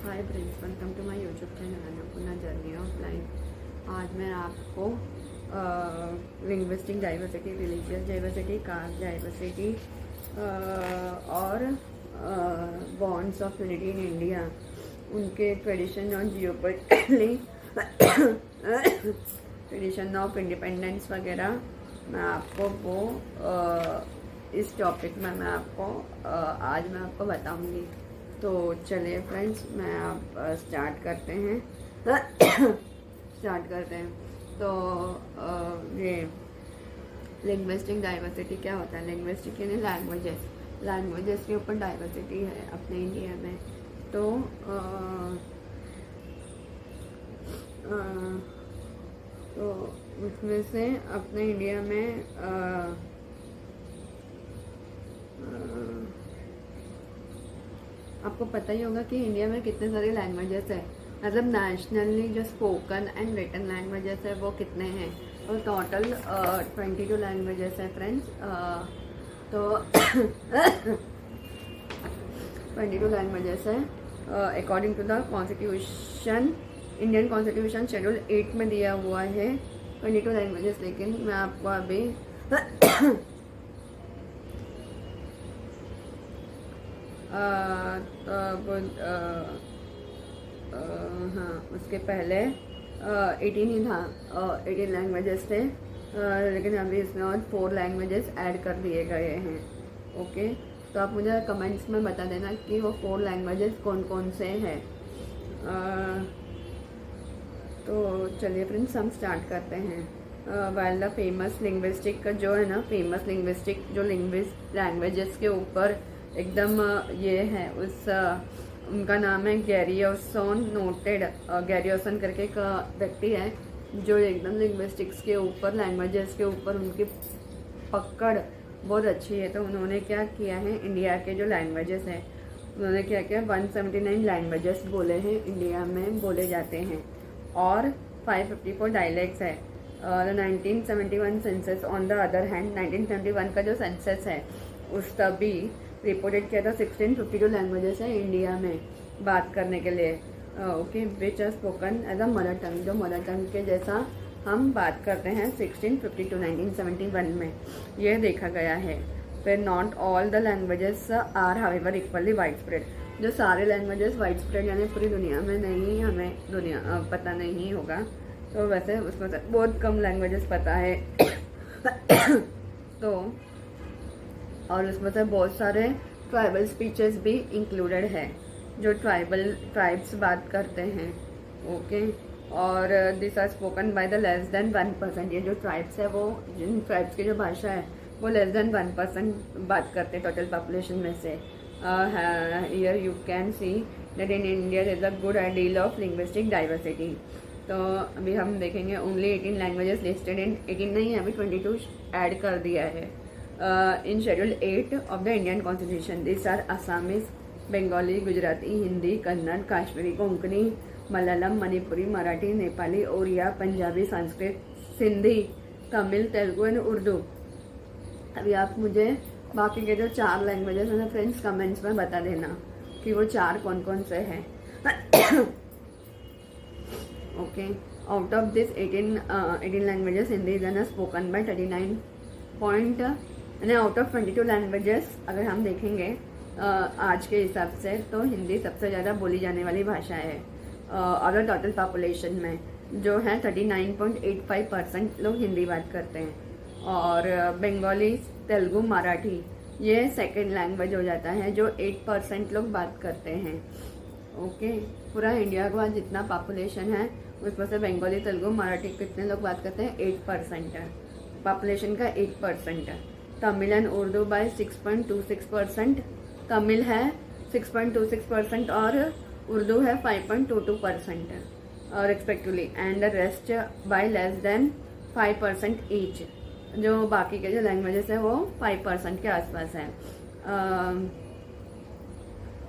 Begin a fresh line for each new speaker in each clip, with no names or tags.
Hi friends, welcome to my YouTube channel Annapurna journey of life. आज मैं आपको linguistic diversity, religious diversity, caste diversity और bonds of unity in India, उनके tradition और geopolitically tradition of independence वगैरह मैं आपको इस टॉपिक में आज मैं आपको बताऊंगी। तो चलिए फ्रेंड्स, मैं आप स्टार्ट करते हैं तो ये लिंग्विस्टिक डाइवर्सिटी क्या होता है। लिंग्विस्टिक यानी लैंग्वेजेस के ऊपर डाइवर्सिटी है अपने इंडिया में। तो उसमें से अपने इंडिया में आपको पता ही होगा कि इंडिया में कितने सारे लैंग्वेजेस है, मतलब नेशनली जो स्पोकन एंड रिटन लैंग्वेजेस है वो कितने हैं। तो टोटल 22 लैंग्वेजेस है फ्रेंड्स। तो 22 लैंग्वेजेस है according to the constitution. Indian constitution schedule 8 में दिया हुआ है 22 लैंग्वेजेस। लेकिन मैं आपको अभी हाँ, उसके पहले 18 ही था, 18 लैंग्वेजेस थे, लेकिन अभी इसमें और 4 लैंग्वेजेस ऐड कर दिए गए हैं। ओके, तो आप मुझे कमेंट्स में बता देना कि वो 4 लैंग्वेजेस कौन कौन से हैं। तो चलिए फ्रेंड्स, हम स्टार्ट करते हैं। वाइल द फेमस लिंग्विस्टिक का जो है ना, फेमस लिंग्विस्टिक जो लैंग्वेजेस के ऊपर एकदम ये है, उनका नाम है गैरियोसन। नोटेड गैरियोसन करके एक व्यक्ति है जो एकदम लिंग्विस्टिक्स के ऊपर, लैंग्वेजेस के ऊपर उनकी पकड़ बहुत अच्छी है। तो उन्होंने क्या किया है, इंडिया के जो लैंग्वेजेस हैं उन्होंने क्या किया, 179 लैंग्वेजेस बोले हैं इंडिया में बोले जाते हैं और 554 डायलेक्ट्स है। 1971 census on the other hand, 1971 का जो सेंसस है उस तभी रिपोर्टेड किया था 1652 लैंग्वेजेस है इंडिया में बात करने के लिए। Okay, which are spoken as a mother tongue, जो मदर टंग के जैसा हम बात करते हैं 1652 1971 में ये देखा गया है। फिर not all the languages are however equally wide spread, जो सारे लैंग्वेजेस वाइड स्प्रेड यानी पूरी दुनिया में नहीं, हमें पता नहीं होगा। तो वैसे उसमें से बहुत कम लैंग्वेजेस पता है तो और उसमें से बहुत सारे ट्राइबल स्पीचेस भी इंक्लूडेड है जो ट्राइब्स बात करते हैं। ओके, और this are spoken by the less than 1%। ये जो ट्राइब्स है वो, जिन ट्राइब्स की जो भाषा है वो लेस देन 1% बात करते हैं टोटल पॉपुलेशन में से। Here you can see that in India is a good ideal of linguistic diversity. तो अभी हम देखेंगे ओनली 18 लैंग्वेजेस लिस्टेड इन, 18 नहीं है अभी 22 ऐड कर दिया है in Schedule 8 of the Indian Constitution. These are Assamese, Bengali, Gujarati, Hindi, Kannada, Kashmiri, Konkani, Malayalam, Manipuri, Marathi, Nepali, Oriya, Punjabi, Sanskrit, Sindhi, Tamil, Telugu and Urdu. अभी आप मुझे बाकी के जो 4 लैंग्वेजेस हैं फ्रेंड्स कमेंट्स में बता देना कि वो 4 कौन कौन से हैं। Okay, out of this 18 languages Hindi is spoken by 39 point, यानी आउट ऑफ 22 लैंग्वेजेस अगर हम देखेंगे आज के हिसाब से तो हिंदी सबसे ज़्यादा बोली जाने वाली भाषा है। अगर टोटल पॉपुलेशन में जो है 39.85% लोग हिंदी बात करते हैं और बंगाली, तेलुगु, मराठी ये सेकंड लैंग्वेज हो जाता है जो 8% लोग बात करते हैं। ओके, पूरा इंडिया का जितना पॉपुलेशन है उसमें से बंगाली, तेलुगु, मराठी कितने लोग बात करते हैं, 8% है पॉपुलेशन का, 8% है। तमिल एंड उर्दू बाय 6.26%, तमिल है 6.26% और उर्दू है 5.22% respectively, and the rest by less than 5% each. जो बाकी के जो लैंग्वेजेस है वो 5% के आसपास है,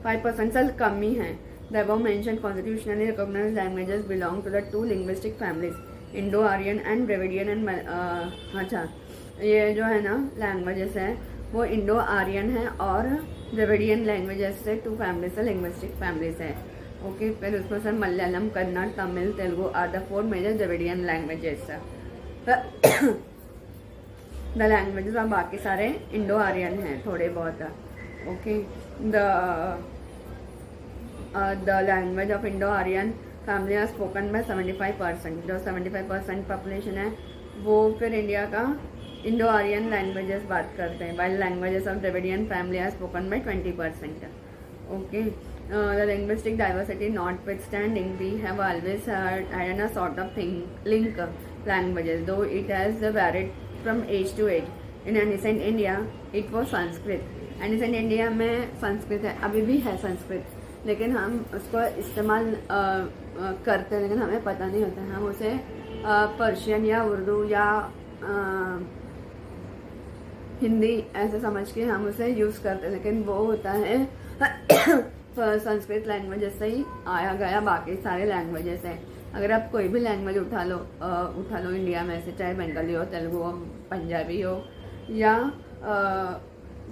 5% से कम ही है। The above mention constitutionally recognised languages belong to the 2 linguistic families, Indo Aryan and Dravidian and अच्छा, ये जो है ना लैंग्वेजेस है वो इंडो आर्यन है और द्रविडियन लैंग्वेजेस से 2 फैमिलीज है, लिंग्विस्टिक फैमिलीज है। ओके, फिर उसमें से Malayalam, Kannada, Tamil, Telugu are the 4 major Dravidian languages. The languages और बाकी सारे इंडो आर्यन हैं थोड़े बहुत। Okay, the language of Indo Aryan family are spoken by 75%। जो 75% पॉपुलेशन है वो फिर इंडिया का इंडो आर्यन लैंग्वेजेस बात करते हैं, while languages of Dravidian family are spoken by 20%। Okay, the linguistic diversity notwithstanding, we have always had a sort of thing link languages, though it has varied from age to age. In ancient India, it was Sanskrit. ancient India में संस्कृत है, अभी भी है संस्कृत, लेकिन हम उसको इस्तेमाल करते हैं, लेकिन हमें पता नहीं होता। हम उसे पर्शियन या उर्दू या हिंदी ऐसे समझ के हम उसे यूज़ करते हैं, लेकिन वो होता है संस्कृत लैंग्वेजेस से ही आया गया बाकी सारे लैंग्वेजेस हैं। अगर आप कोई भी लैंग्वेज उठा लो इंडिया में से, चाहे बंगाली हो, तेलुगु हो, पंजाबी हो या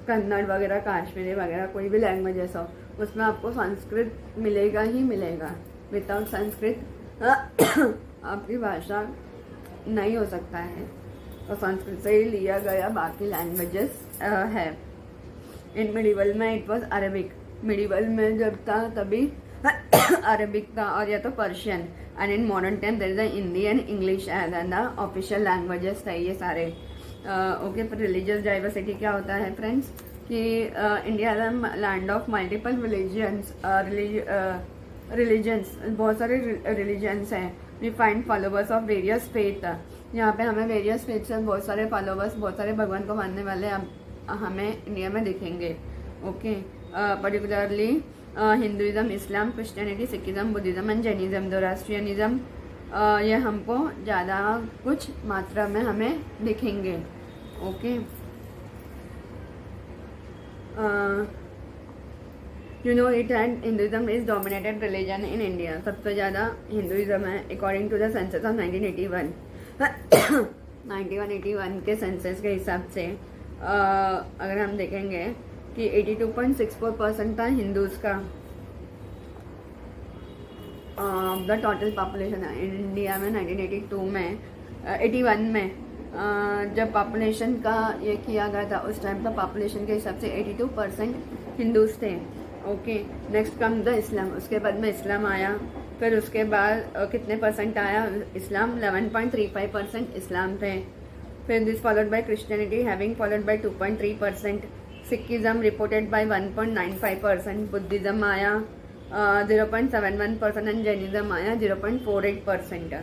कन्नड़ वगैरह, काश्मीरी वगैरह, कोई भी लैंग्वेजेस हो, उसमें आपको संस्कृत मिलेगा ही मिलेगा। विदाउट संस्कृत आपकी भाषा नहीं हो सकता है, और संस्कृत से ही लिया गया बाकी लैंग्वेजेस है। इन मिडिवल में इट वॉज अरेबिक, मिडिवल में जब था तभी अरेबिक था, और या तो Persian. And in modern time there is Hindi and English as an the official languages थे ये सारे। ओके, पर रिलीजियस डाइवर्सिटी क्या होता है फ्रेंड्स कि India is land of multiple religions, बहुत सारे रिलीजन्स हैं। We find followers of various faith, यहाँ पे हमें वेरियस फेथ से बहुत सारे फॉलोवर्स, बहुत सारे भगवान को मानने वाले हमें इंडिया में दिखेंगे। Okay, particularly Hinduism, Islam, Christianity, Sikhism, Buddhism and Jainism, Zoroastrianism, ये हमको ज़्यादा कुछ मात्रा में हमें दिखेंगे। Okay, you know it and Hinduism is dominated religion in India. सबसे ज़्यादा हिंदुइज्म है according to the census of 1981। 1981 के सेंसस के हिसाब से अगर हम देखेंगे कि 82.64% था हिंदूज का द टोटल पॉपुलेशन इंडिया में। 1982 में 81 में जब पॉपुलेशन का ये किया गया था, उस टाइम पर पॉपुलेशन के हिसाब से 82% हिंदूज थे। ओके, नेक्स्ट कम द इस्लाम, उसके बाद में इस्लाम आया। फिर उसके बाद कितने परसेंट आया इस्लाम? 11.35% इस्लाम थे। फिर this followed by Christianity having followed by 2.3%, Sikhism reported by 1.95%, Buddhism आया 0.71% एंड जैनिज्म आया 0.48%।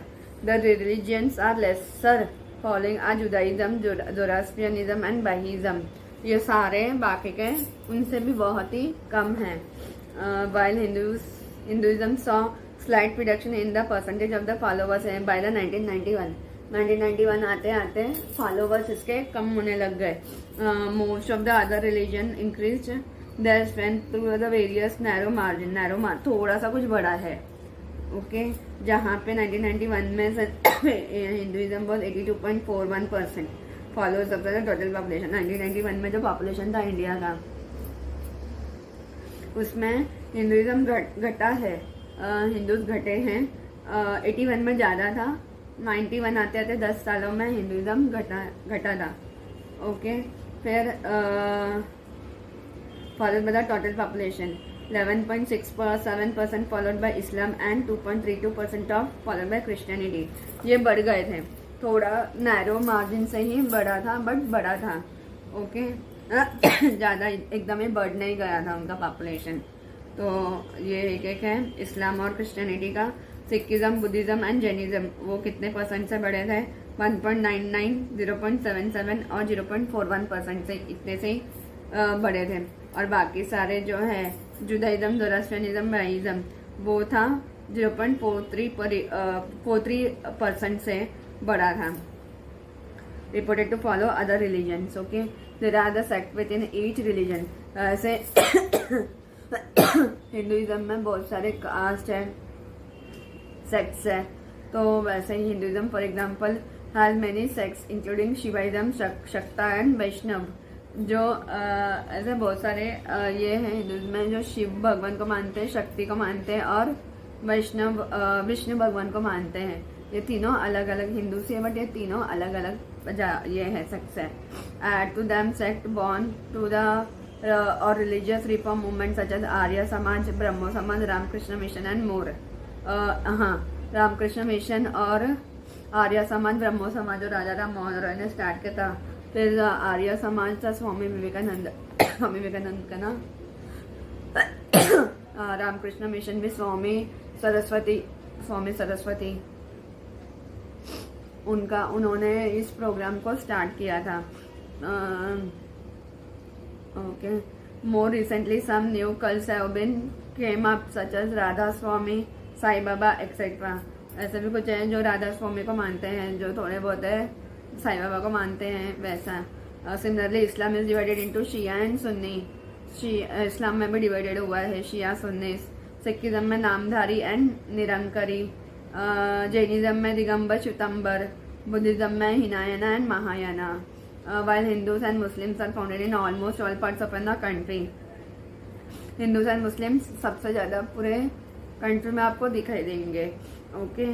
The religions are lesser following are Judaism, Zoroastrianism and Bahaism, ये सारे बाकी के उनसे भी बहुत ही कम हैं। While Hinduism saw slight reduction in the percentage of the followers है बाय द 1991 आते आते फॉलोवर्स इसके कम होने लग गए। Most of the other religion increase their strength through the various narrow margin, थोड़ा सा कुछ बड़ा है। ओके, जहाँ पे 1991 में Hinduism was 82.41% followers of the total population. 1991 में जो पॉपुलेशन था इंडिया का, उसमें हिंदुइज्म घटा है, हिंदूज घटे हैं। 81 में ज़्यादा था, 91 आते आते 10 सालों में हिंदुइज्म घटा था। ओके, फिर followed by the total population 11.67% followed by Islam and 2.32% of followed by Christianity. ये बढ़ गए थे, थोड़ा नैरो मार्जिन से ही बढ़ा था, बट बढ़ा था। ओके, ज़्यादा एकदम ही बढ़ नहीं गया था उनका पॉपुलेशन। तो ये एक है इस्लाम और क्रिश्चियनिटी का। सिखिज्म, बुद्धिज्म एंड जैनिज्म वो कितने परसेंट से बढ़े थे? 1.99, 0.77 और 0.41% से, इतने से ही बढ़े थे। और बाकी सारे जो है जुदाइज्म, जोरास्ट्रियनिज्म, बहीज्म वो था 0.43% से बढ़ा था। Reported to follow other religions. Okay, there are the sect within each religion. ऐसे हिंदुइज्म में बहुत सारे कास्ट है, सेक्ट्स है, तो वैसे ही Hinduism for example has many sects including Shaivism, Shakta and वैष्णव। जो ऐसे बहुत सारे ये हैं हिंदुज़म में जो शिव भगवान को मानते हैं, शक्ति को मानते हैं और वैष्णव विष्णु भगवान को मानते हैं। ये तीनों अलग अलग हिंदू से, बट ये तीनों अलग अलग ये है सेक्ट्स है। To them sect born to the और religious reform movement such as Arya Samaj, Brahmo समाज, रामकृष्ण मिशन एंड मोर। हाँ, रामकृष्ण मिशन और आर्य समाज, ब्रह्मो समाज और राजा राम मोहन रॉय ने स्टार्ट किया था। फिर आर्य समाज था स्वामी विवेकानंद स्वामी विवेकानंद का ना। रामकृष्ण मिशन भी स्वामी सरस्वती उन्होंने इस प्रोग्राम को स्टार्ट किया था। Okay, more recently some new cults have been came up such as Radha Swami, Sai Baba etcetera. ऐसे भी कुछ हैं जो राधा स्वामी को मानते हैं, जो थोड़े बहुत है साई बाबा को मानते हैं वैसा। Similarly Islam is divided into Shia and Sunni. Islam में भी डिवाइडेड हुआ है शिया सुन्नी। सिखिज्म में नामधारी एंड निरंकारी। जैनिज्म में दिगंबर श्वेतंबर। बुद्धिज्म में Hinayana and Mahayana. while Hindus and Muslims are founded in almost all parts of the country। Hindus and Muslims सबसे ज़्यादा पूरे कंट्री में आपको दिखाई देंगे। ओके,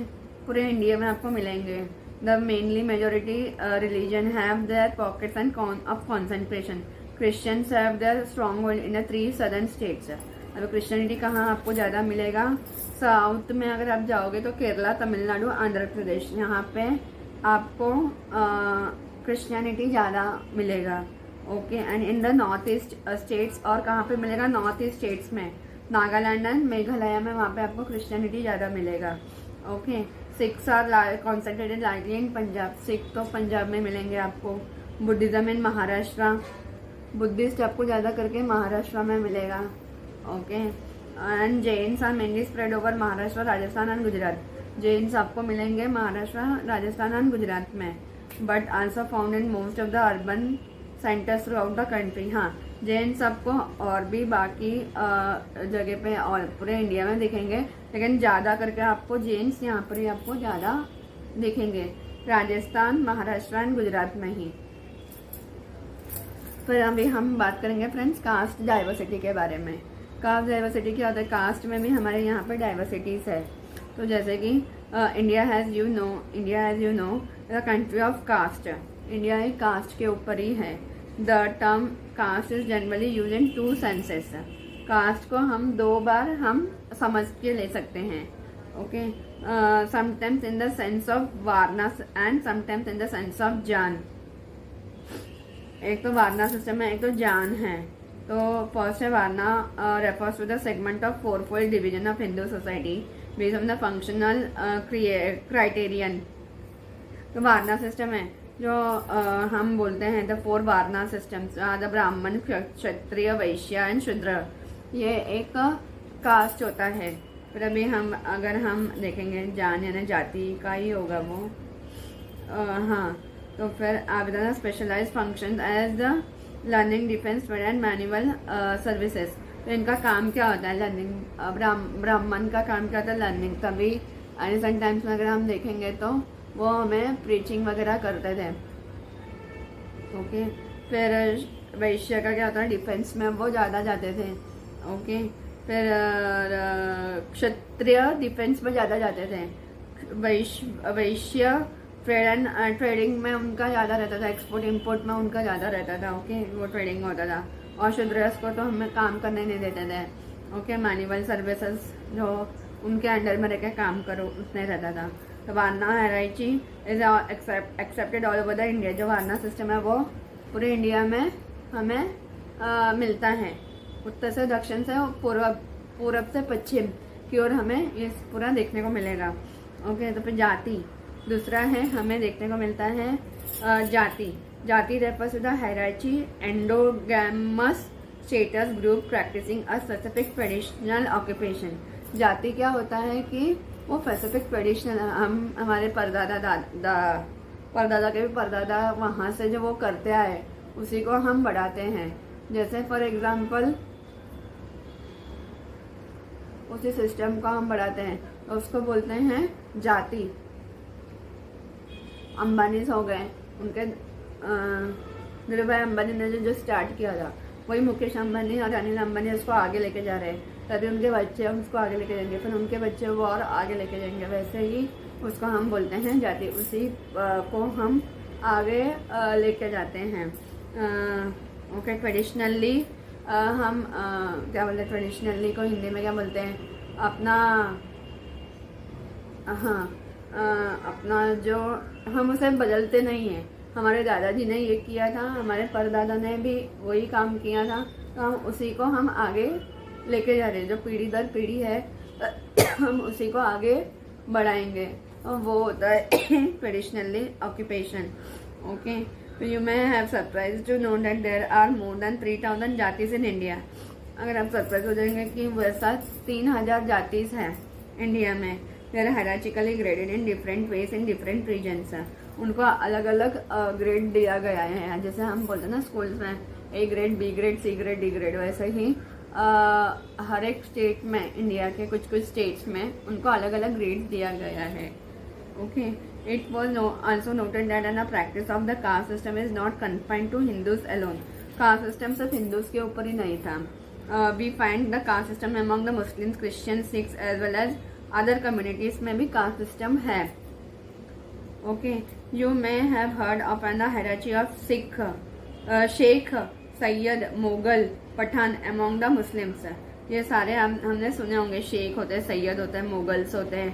पूरे इंडिया में आपको मिलेंगे। The mainly majority religion have their pockets end of concentration. Christians have their strong hold in 3 southern states. अब क्रिश्चियनिटी कहाँ आपको ज़्यादा मिलेगा? साउथ में अगर आप जाओगे तो केरला, तमिलनाडु, आंध्र प्रदेश, यहाँ पे आपको क्रिश्चियनिटी ज़्यादा मिलेगा। Okay, and in the north east states, और कहाँ पे मिलेगा? नॉर्थ ईस्ट स्टेट्स में, नागालैंड एंड मेघालय में, वहाँ पे आपको क्रिश्चियनिटी ज़्यादा मिलेगा। Okay, Sikhs are concentrated largely in Punjab. Sikh तो पंजाब में मिलेंगे आपको। बुद्धिज्म इन महाराष्ट्र, बुद्धिस्ट आपको ज़्यादा करके महाराष्ट्र में मिलेगा। Okay, and Jains are mainly spread over Maharashtra, Rajasthan and Gujarat. Jains आपको मिलेंगे महाराष्ट्र, राजस्थान एंड गुजरात में, but also found in most of the urban centres throughout the country. हाँ, जैन्स आपको और भी बाकी जगह पे और पूरे इंडिया में दिखेंगे, लेकिन ज़्यादा करके आपको जैन्स यहाँ पर ही आपको ज़्यादा दिखेंगे, राजस्थान, महाराष्ट्र एंड गुजरात में ही। फिर अभी हम बात करेंगे फ्रेंड्स कास्ट डाइवर्सिटी के बारे में। कास्ट डाइवर्सिटी क्या होता है? कास्ट में भी हमारे यहाँ पे डाइवर्सिटीज़ है। तो जैसे कि India has you know the country of caste. India एक कास्ट के ऊपर ही है। The term caste is generally use in 2 senses. Caste को हम 2 बार हम समझ के ले सकते हैं। Okay, sometimes in the sense of Varna and sometimes in the sense of जान। एक तो वारना सिस्टम है, एक तो जान है। तो फर्स्ट है varna, refers to the segment of 4-fold division of Hindu society based on the functional criterion. तो वारना सिस्टम है जो हम बोलते हैं द 4 वारना सिस्टम्स, द ब्राह्मण, क्षत्रिय, वैश्य एंड शूद्र। ये एक कास्ट होता है। फिर अभी अगर हम देखेंगे जान यानी जाति का ही होगा वो। हाँ, तो फिर आवेदन specialise function as the learning, defence, trade and manual services. तो इनका काम क्या होता है? लर्निंग। ब्राह्मण का काम क्या होता है? लर्निंग। तभी एनिसेंट टाइम्स में अगर हम देखेंगे तो वो हमें प्रीचिंग वगैरह करते थे। ओके, फिर वैश्य का क्या होता है? डिफेंस में वो ज़्यादा जाते थे। ओके, फिर क्षत्रिय डिफेंस में ज़्यादा जाते थे। वैश्य ट्रेडिंग में उनका ज़्यादा रहता था, एक्सपोर्ट इम्पोर्ट में उनका ज़्यादा रहता था। ओके, वो ट्रेडिंग होता था। और शूद्रस को तो हमें काम करने नहीं देते थे। ओके, मैनुअल सर्विसेज जो उनके अंडर में रह के काम करो उसने रहता था। तो Varna hierarchy is accepted all over the India. जो वारना सिस्टम है वो पूरे इंडिया में हमें मिलता है। उत्तर से दक्षिण से, पूर्व से पश्चिम की ओर हमें ये पूरा देखने को मिलेगा। ओके, तो फिर जाति दूसरा है, हमें देखने को मिलता है jati refers to the hierarchy, endogamous status group practising a specific traditional occupation. जाति क्या होता है कि वो स्पेसिफिक ट्रेडिशनल, हम हमारे परदादा के भी परदादा वहाँ से जो वो करते आए उसी को हम बढ़ाते हैं। जैसे फॉर एग्जांपल उसी सिस्टम को हम बढ़ाते हैं तो उसको बोलते हैं जाति। अंबानीज हो गए, उनके धीरू भाई अंबानी ने जो स्टार्ट किया था, वही मुकेश अंबानी और अनिल अंबानी उसको आगे लेके जा रहे हैं। तभी उनके बच्चे उसको आगे लेके जाएंगे, फिर उनके बच्चे वो और आगे लेके जाएंगे। वैसे ही उसको हम बोलते हैं जाति, उसी को हम आगे लेके जाते हैं। ओके, ट्रेडिशनली हम क्या बोलते हैं, ट्रेडिशनली को हिंदी में क्या बोलते हैं, अपना, हाँ, अपना जो, हम उसे बदलते नहीं हैं। हमारे दादाजी ने ये किया था, हमारे परदादा ने भी वही काम किया था, तो हम उसी को हम आगे लेके जा रहे हैं। जो पीढ़ी दर पीढ़ी है हम उसी को आगे बढ़ाएंगे, और वो होता है traditionally occupation. Okay, you may have surprise to know that there are more than 3000 jatis in India. अगर आप सरप्राइज हो जाएंगे कि वैसा 3000 जातीज हैं इंडिया में। They're hierarchically graded in different ways in different regions. उनको अलग अलग ग्रेड दिया गया है, जैसे हम बोलते हैं ना स्कूल्स में A grade, B grade, C grade, D grade, वैसे ही हर एक स्टेट में, इंडिया के कुछ कुछ स्टेट्स में उनको अलग अलग ग्रेड दिया गया है। Okay, it was also noted that an practice of the caste system is not confined to Hindus alone. Caste system सिर्फ हिंदूज के ऊपर ही नहीं था। We find the caste system among the Muslims, Christian, Sikhs as well as other communities में भी caste system है। Okay, you may have heard of an hierarchy of Sikh, Sheikh, Syed, Mughal, Pathan among the Muslims. ये सारे हमने सुने होंगे। शेख होते हैं, सैयद होते हैं, मुगल्स होते हैं,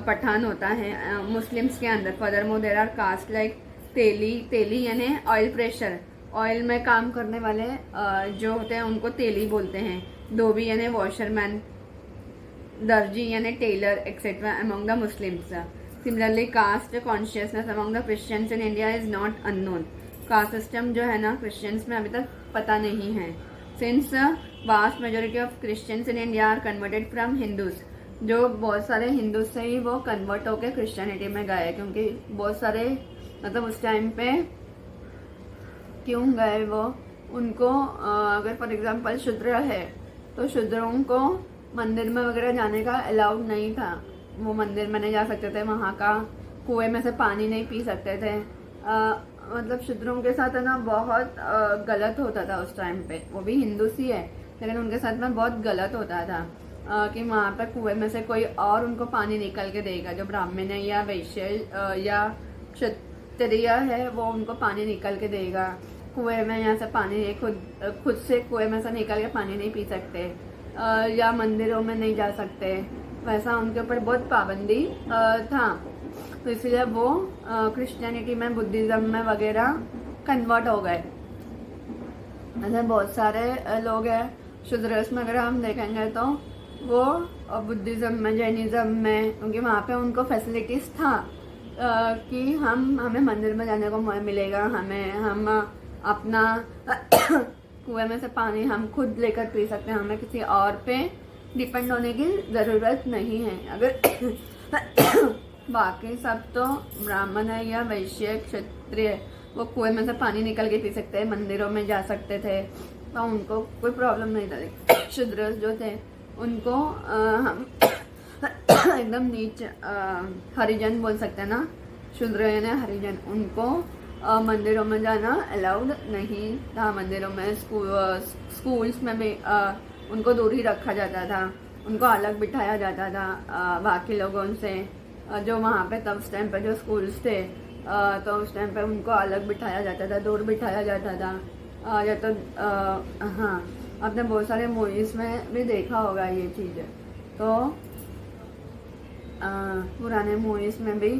पठान होता है मुस्लिम्स के अंदर। Furthermore there are caste like Teli यानी ऑयल प्रेशर, ऑयल में काम करने वाले जो होते हैं उनको तेली बोलते हैं। धोबी यानी वॉशरमैन, दर्जी यानी tailor etcetera among the Muslims. Similarly caste consciousness among the Christians in India is not unknown. Caste system जो है ना क्रिश्चियंस में अभी तक पता नहीं है। Since vast majority of Christians in India are converted from Hindus. जो बहुत सारे हिंदू से ही वो कन्वर्ट होकर क्रिश्चियनिटी में गए, क्योंकि बहुत सारे मतलब उस टाइम पे क्यों गए वो, उनको अगर फॉर एग्जांपल शूद्र है तो शूद्रों को मंदिर में वगैरह जाने का अलाउड नहीं था। वो मंदिर में नहीं जा सकते थे, वहाँ का कुएं में से पानी नहीं पी सकते थे। मतलब शूद्रों के साथ है ना बहुत गलत होता था उस टाइम पे। वो भी हिंदू सी है लेकिन उनके साथ में बहुत गलत होता था कि वहाँ पे कुएं में से कोई और उनको पानी निकल के देगा। जो ब्राह्मण है या वैश्य या क्षत्रिय है वो उनको पानी निकल के देगा। कुएं में यहाँ से पानी खुद से कुएं में से निकल के पानी नहीं पी सकते, या मंदिरों में नहीं जा सकते। वैसा उनके ऊपर बहुत पाबंदी था, तो इसलिए वो क्रिश्चियनिटी में, बुद्धिज्म में वगैरह कन्वर्ट हो गए। ऐसे बहुत सारे लोग हैं। शूद्रस में अगर हम देखेंगे तो वो बुद्धिज्म में, जैनिज्म में, क्योंकि वहाँ पे उनको फैसिलिटीज था कि हमें मंदिर में जाने को मिलेगा, हम अपना कुएं में से पानी हम खुद लेकर पी सकते हैं, हमें किसी और पे डिपेंड होने की ज़रूरत नहीं है। अगर बाकी सब तो ब्राह्मण है या वैश्य क्षत्रिय, वो कुएं में से पानी निकल के पी सकते हैं, मंदिरों में जा सकते थे, तो उनको कोई प्रॉब्लम नहीं था। शूद्र जो थे उनको हम एकदम नीच हरिजन बोल सकते हैं ना, शूद्र यानी हरिजन, उनको मंदिरों में जाना अलाउड नहीं था। मंदिरों में, स्कूल्स में भी उनको दूर ही रखा जाता था, उनको अलग बिठाया जाता था बाकी लोगों से। जो वहाँ पे तब उस टाइम पे जो स्कूल्स थे तो उस टाइम पे उनको अलग बिठाया जाता था, दूर बिठाया जाता था। या तो हाँ, आपने बहुत सारे मूवीज़ में भी देखा होगा ये चीज़। तो पुराने मूवीज़ में भी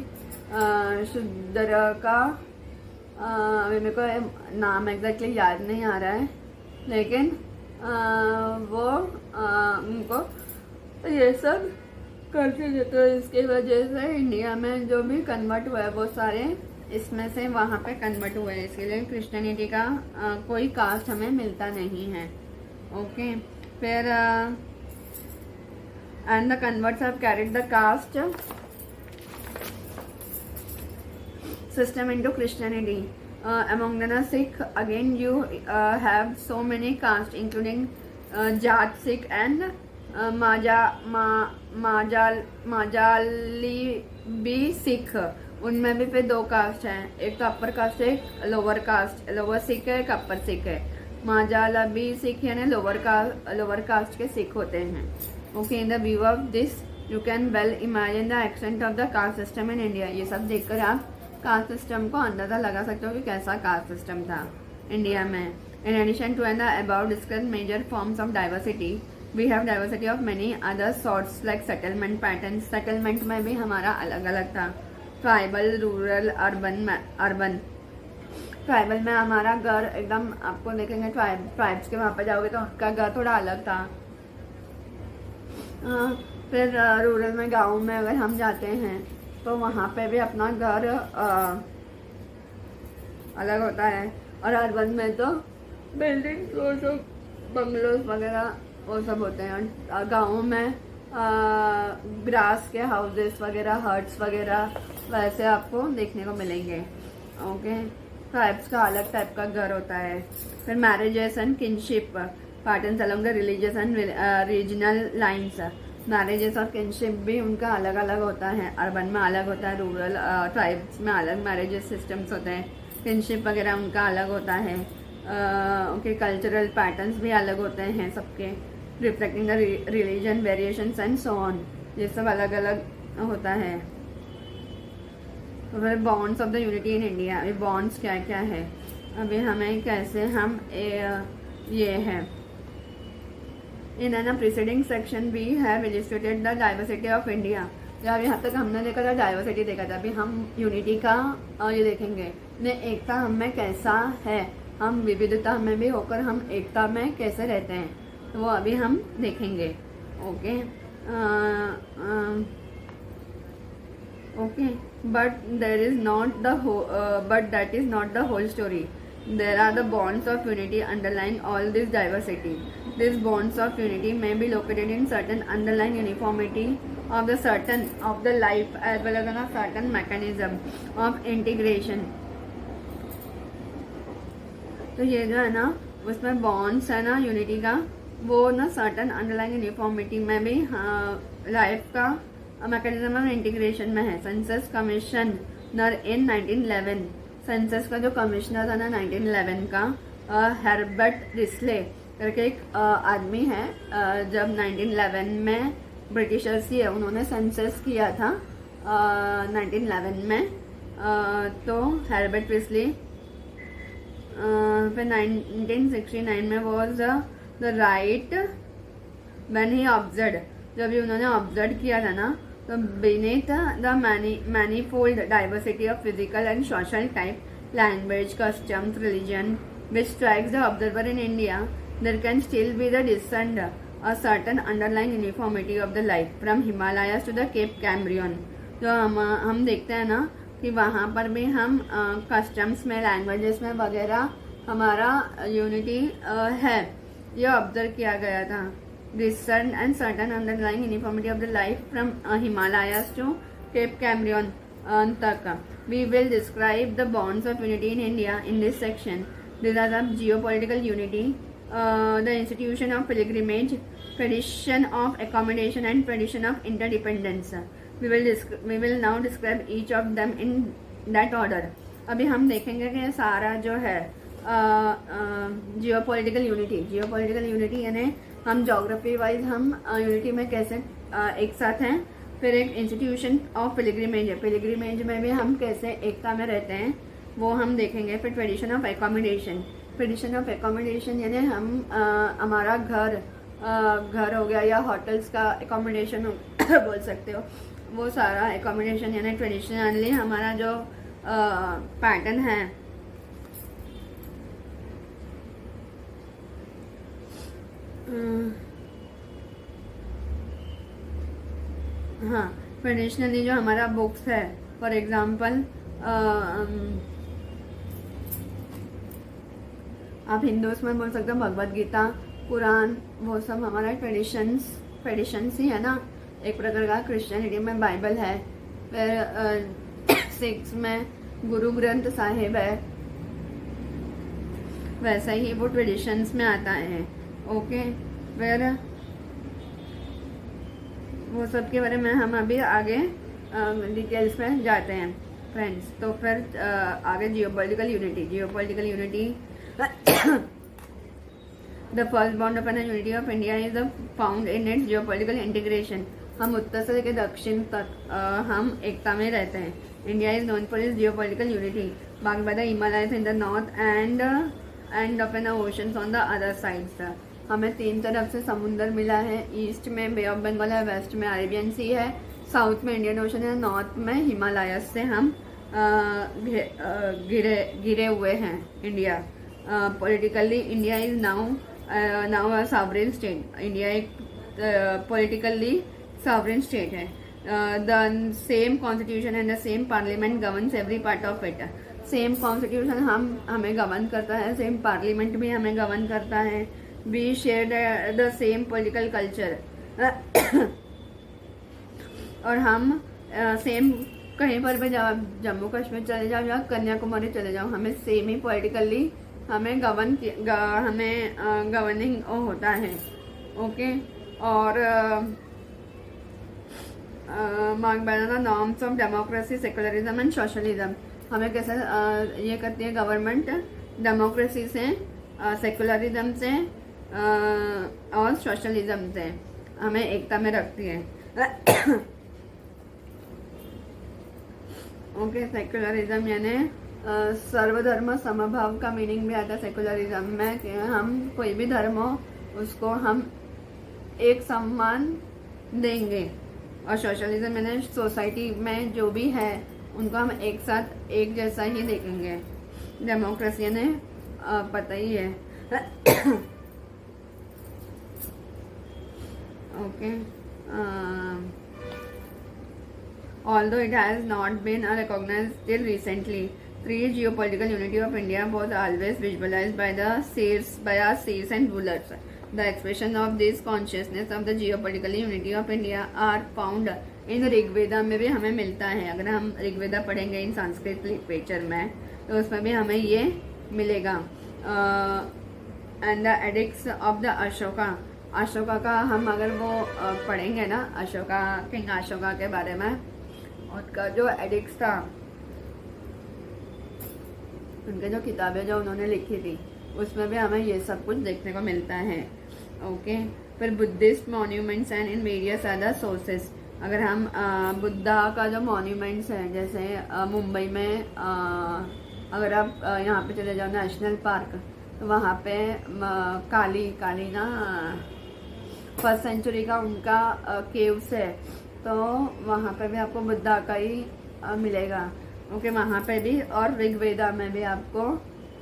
शूद्र का अभी मेरे को नाम एग्जैक्टली याद नहीं आ रहा है, लेकिन वो उनको तो ये सब करके थे। तो इसके वजह से इंडिया में जो भी कन्वर्ट हुआ है वो सारे इसमें से वहाँ पे कन्वर्ट हुए हैं। इसके लिए क्रिश्चियनिटी का कोई कास्ट हमें मिलता नहीं है। ओके, फिर and the converts have carried the caste system into Christianity. Among the Sikh, again you have so many castes, including Jat Sikh and Majali Sikh, उनमें भी फिर दो कास्ट हैं, एक तो अपर कास्ट है, एक लोअर कास्ट, लोअर सिख है, एक अपर सिख है। माजालबी सिख यानी लोअर कास्ट के सिख होते हैं। Okay, in the view of this you can well imagine the extent of the caste system in India. ये सब देखकर आप कास्ट सिस्टम को अंदाजा लगा सकते हो कि कैसा कास्ट सिस्टम था इंडिया में। In addition to an about discuss major forms of diversity, we have diversity of many other sorts like settlement pattern. Settlement में भी हमारा अलग अलग था, ट्राइबल, रूरल, अर्बन। ट्राइबल में हमारा घर एकदम आपको देखेंगे ट्राइब्स के वहाँ पर जाओगे तो उनका घर थोड़ा अलग था। फिर रूरल में, गांव में अगर हम जाते हैं तो वहाँ पे भी अपना घर अलग होता है। और अर्बन में तो बिल्डिंग, बंगलोज वगैरह वो सब होते हैं। और गाँव में ग्रास के हाउसेस वगैरह, हट्स वगैरह वैसे आपको देखने को मिलेंगे। ओके, ट्राइब्स का अलग टाइप का घर होता है। फिर marriages and kinship patterns along the religious and regional lines. Marriages और किनशिप भी उनका अलग अलग होता है। अर्बन में अलग होता है, रूरल ट्राइब्स में अलग मैरिजेस सिस्टम्स होते हैं, किनशिप वगैरह उनका अलग होता है। ओके, कल्चरल पैटर्न्स भी अलग होते हैं सबके, reflecting the religion variations and so on. ये सब अलग अलग होता है। तो फिर bonds of the unity in India, ये बॉन्ड्स क्या क्या है, अभी हमें कैसे हम ये है in an preceding section we have illustrated the diversity of India. जब यहाँ तक हमने देखा था डाइवर्सिटी देखा था, अभी हम यूनिटी का ये देखेंगे ने एकता हम में कैसा है, हम विविधता में भी होकर हम एकता में कैसे रहते हैं, तो वो अभी हम देखेंगे। Okay, okay, but there is not the but that is not the whole story. There are the bonds of unity underlying all this diversity. These bonds of unity may be located in certain underlying uniformity of the life as well as a certain mechanism of integration. तो ये जो है ना उसमें bonds है ना unity का, वो ना certain underlying uniformity में भी लाइफ का मैकेनिज्म ऑफ इंटीग्रेशन में है। सेंसस कमिश्नर इन 1911, सेंसस का जो कमिश्नर था ना 1911 का, हर्बर्ट रिस्ले करके एक आदमी है। जब 1911 में ब्रिटिशर्स ही है, उन्होंने सेंसस किया था 1911 में। तो हर्बर्ट रिस्ले फिर 1969 में was the right when he observe, जब भी उन्होंने ऑब्जर्व किया था ना, तो beneath the manifold diversity of physical and social type, language, customs, religion, which strikes the observer in India, there can still be the discerned a certain underlying uniformity of the life from Himalayas to the Cape Cambrian. जो हम देखते हैं ना कि वहाँ पर भी हम कस्टम्स में, लैंग्वेजेस में वगैरह हमारा यूनिटी है, ये ऑब्जर्व किया गया था। discern and certain underlying uniformity of the life from Himalayas to Cape Cambrian तक. We will describe the bonds of unity in India in this section. These are the geopolitical unity, the institution of pilgrimage, tradition of accommodation and tradition of interdependence. We will now describe each of them in that order. अभी हम देखेंगे कि सारा जो है geopolitical unity यानी हम geography wise हम यूनिटी में कैसे एक साथ हैं। फिर एक इंस्टीट्यूशन ऑफ पिलग्रिमेज है, पिलग्रिमेज में भी हम कैसे एकता में रहते हैं वो हम देखेंगे। फिर ट्रेडिशन ऑफ एकोमोडेशन यानी हम हमारा घर हो गया या होटल्स का एकोमोडेशन बोल सकते हो, वो सारा एकोमोडेशन यानी ट्रेडिशनली हमारा जो पैटर्न है हाँ, ट्रेडिशनली जो हमारा बुक्स है, फॉर एग्जांपल आप हिंदूज में बोल सकते हो भगवद गीता, कुरान, वो सब हमारा ट्रेडिशंस ही है ना, एक प्रकार का। क्रिश्चियनिटी में बाइबल है, फिर सिख्स में गुरु ग्रंथ साहिब है, वैसा ही वो ट्रेडिशंस में आता है। ओके, फिर वो सब के बारे में हम अभी आगे डिटेल्स में जाते हैं। फ्रेंड्स। तो फिर आगे geopolitical unity the first bond of an unity of India is found in its geopolitical integration. हम उत्तर से लेकर दक्षिण तक हम एकता में रहते हैं। India is known for is geopolitical unity by the Himalayas in the north and of an oceans on the other sides. हमें 3 तरफ से समुंदर मिला है। ईस्ट में बे ऑफ बंगाल है, वेस्ट में अरेबियन सी है, साउथ में इंडियन ओशन है, नॉर्थ में हिमालयस से हम घिरे हुए हैं। India politically India is now a sovereign state. India एक पॉलिटिकली सॉवरेन स्टेट है। The same constitution and the same parliament governs every part of it. Same constitution हमें गवर्न करता है, सेम पार्लियामेंट भी हमें गवर्न करता है। We share the same political culture और हम सेम कहीं पर भी जाओ, जम्मू कश्मीर चले जाओ या कन्याकुमारी चले जाओ, हमें सेम ही पॉलिटिकली हमें गवर्निंग होता है। ओके। और mark by the norms of democracy, secularism and socialism. हमें कैसे ये करती है गवर्नमेंट, डेमोक्रेसी से, सेकुलरिज्म से और सोशलिज्म से हमें एकता में रखती है। ओके। सेकुलरिज्म यानी सर्वधर्म समभाव का मीनिंग भी आता है सेकुलरिज्म में कि हम कोई भी धर्म हो उसको हम एक सम्मान देंगे। और सोशलिज्म यानी सोसाइटी में जो भी है उनको हम एक साथ एक जैसा ही देखेंगे। डेमोक्रेसी यानी पता ही है। Okay. although it has not been recognized till recently, three geopolitical unity of India was always visualized by our seers and rulers. The expression of this consciousness of the geopolitical unity of India are found in Rigveda में भी हमें मिलता है। अगर हम ऋग्वेदा पढ़ेंगे इन Sanskrit literature में तो उसमें भी हमें ये मिलेगा। And the addicts of the Ashoka का हम अगर वो पढ़ेंगे ना, अशोका, किंग अशोका के बारे में, उनका जो एडिक्ट्स था, उनके जो किताबें जो उन्होंने लिखी थी उसमें भी हमें ये सब कुछ देखने को मिलता है। ओके। फिर Buddhist monuments and in various other sources. अगर हम बुद्धा का जो मॉन्यूमेंट्स है, जैसे मुंबई में अगर आप यहाँ पे चले जाओ नेशनल पार्क, तो वहाँ पे काली ना 1st सेंचुरी का उनका केव्स है, तो वहाँ पे भी आपको बुद्धा का ही मिलेगा। ओके। वहाँ पे भी और ऋग्वेदा में भी आपको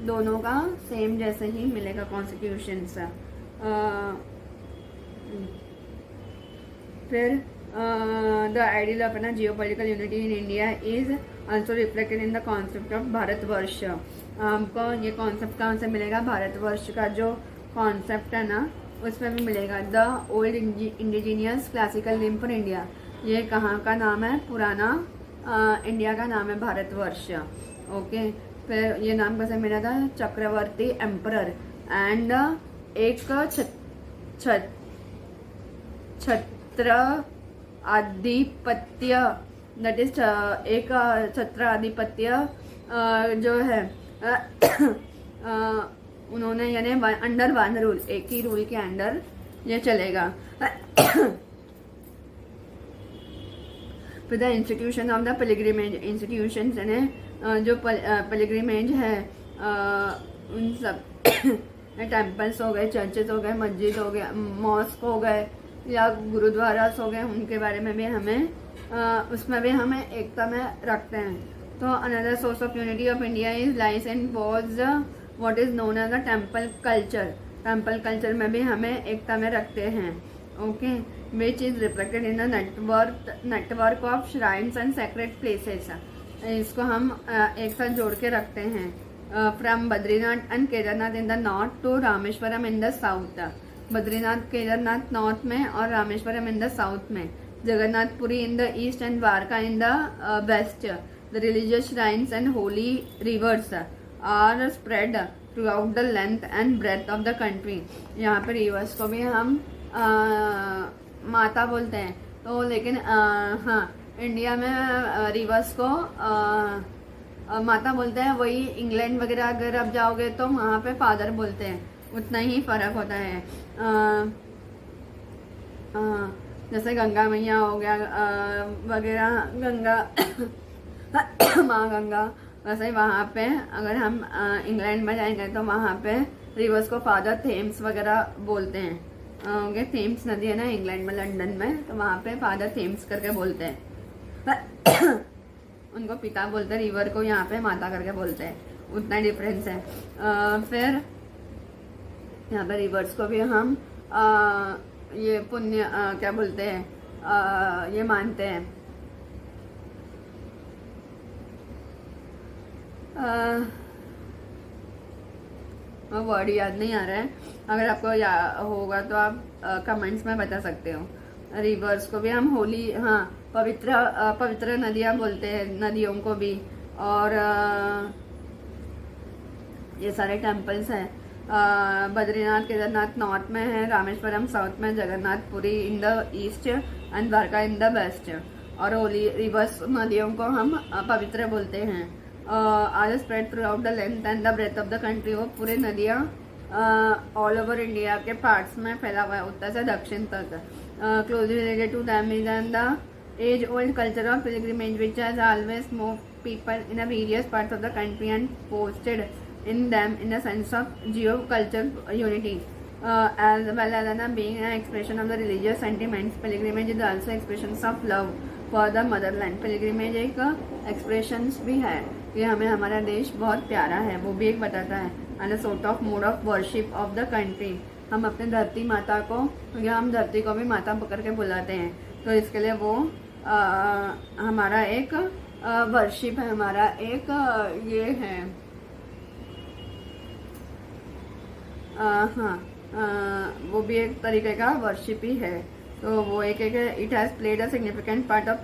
दोनों का सेम जैसे ही मिलेगा कॉन्स्टिट्यूशन सा। फिर द आइडियल ऑफ ना geopolitical unity in India is also reflected in the concept of Bharatvarsh. हमको ये कॉन्सेप्ट कहाँ से मिलेगा? भारतवर्ष का जो कॉन्सेप्ट है ना उसमें भी मिलेगा। The old indigenous classical name for India. ये कहाँ का नाम है? पुराना इंडिया का नाम है भारतवर्ष। ओके। फिर ये नाम कैसे मिला था? चक्रवर्ती एम्परर एंड एक छत्र आधिपत्य, दैट इज एक छत्र आधिपत्य जो है उन्होंने यानी अंडर वन रूल, एक ही रूल के अंडर ये चलेगा। फिर the institution of the pilgrimage. Institution यानी जो पिलग्रिमेज है उन सब टेम्पल्स हो गए, चर्चेस हो गए, मस्जिद हो गए, मॉस्क हो गए या गुरुद्वारास हो गए, उनके बारे में भी हमें उसमें भी हमें एकता में रखते हैं। तो another source of unity of India is lies and was what is known as the temple culture. Temple culture में भी हमें एकता में रखते हैं। Okay. Which is reflected in the network of shrines and sacred places. इसको हम एक साथ जोड़ के रखते हैं। From Badrinath and Kedarnath in the north to Rameswaram in the south. Badrinath Kedarnath north में और रामेश्वरम इन द साउथ में, Jagannathpuri in the east and Dwarka in the west. The religious shrines and holy rivers are spread throughout the length and breadth of the country. यहाँ पर reverse को भी हम माता बोलते हैं, तो लेकिन हाँ इंडिया में रिवर्स को माता बोलते हैं, वही इंग्लैंड वगैरह अगर आप जाओगे तो वहाँ पे फादर बोलते हैं, उतना ही फर्क होता है। जैसे गंगा मैया हो गया वगैरह, गंगा माँ गंगा, वैसे ही वहाँ पे अगर हम इंग्लैंड में जाएंगे तो वहाँ पे रिवर्स को फादर थेम्स वगैरह बोलते हैं। ओके, थेम्स नदी है ना इंग्लैंड में, लंदन में, तो वहाँ पे फादर थेम्स करके बोलते हैं। उनको पिता बोलते हैं, रिवर को यहाँ पे माता करके बोलते हैं, उतना डिफरेंस है। फिर यहाँ पे रिवर्स को भी हम ये पुण्य क्या बोलते हैं, ये मानते हैं। वर्ड याद नहीं आ रहा है, अगर आपको होगा तो आप कमेंट्स में बता सकते हो। रिवर्स को भी हम होली, हाँ, पवित्र नदियाँ बोलते हैं, नदियों को भी। और ये सारे टेम्पल्स हैं, बद्रीनाथ केदारनाथ नॉर्थ में है, रामेश्वरम साउथ में, Jagannathpuri in the east and Dwarka in the west. और होली रिवर्स नदियों को हम पवित्र बोलते हैं। Are spread throughout the length and the breadth of the country. वो पूरे नदियाँ ऑल ओवर इंडिया के पार्ट्स में फैला हुआ है, उत्तर से दक्षिण तक। Closely related to them is and the age old culture of pilgrimage which has always moved people in a various parts of the country and posted in them in a sense of geo-cultural unity, as well as being an expression of the religious sentiments. Pilgrimage is also expressions of love for the motherland. Pilgrimage एक expressions भी है कि हमें हमारा देश बहुत प्यारा है, वो भी एक बताता है। and a sort of mode of worship of the country. हम अपने धरती माता को, या हम धरती को भी माता पकड़ के बुलाते हैं, तो इसके लिए वो हमारा एक वर्शिप है, हमारा एक ये है। हाँ, वो भी एक तरीके का वर्शिप ही है। तो वो एक it has played a significant part of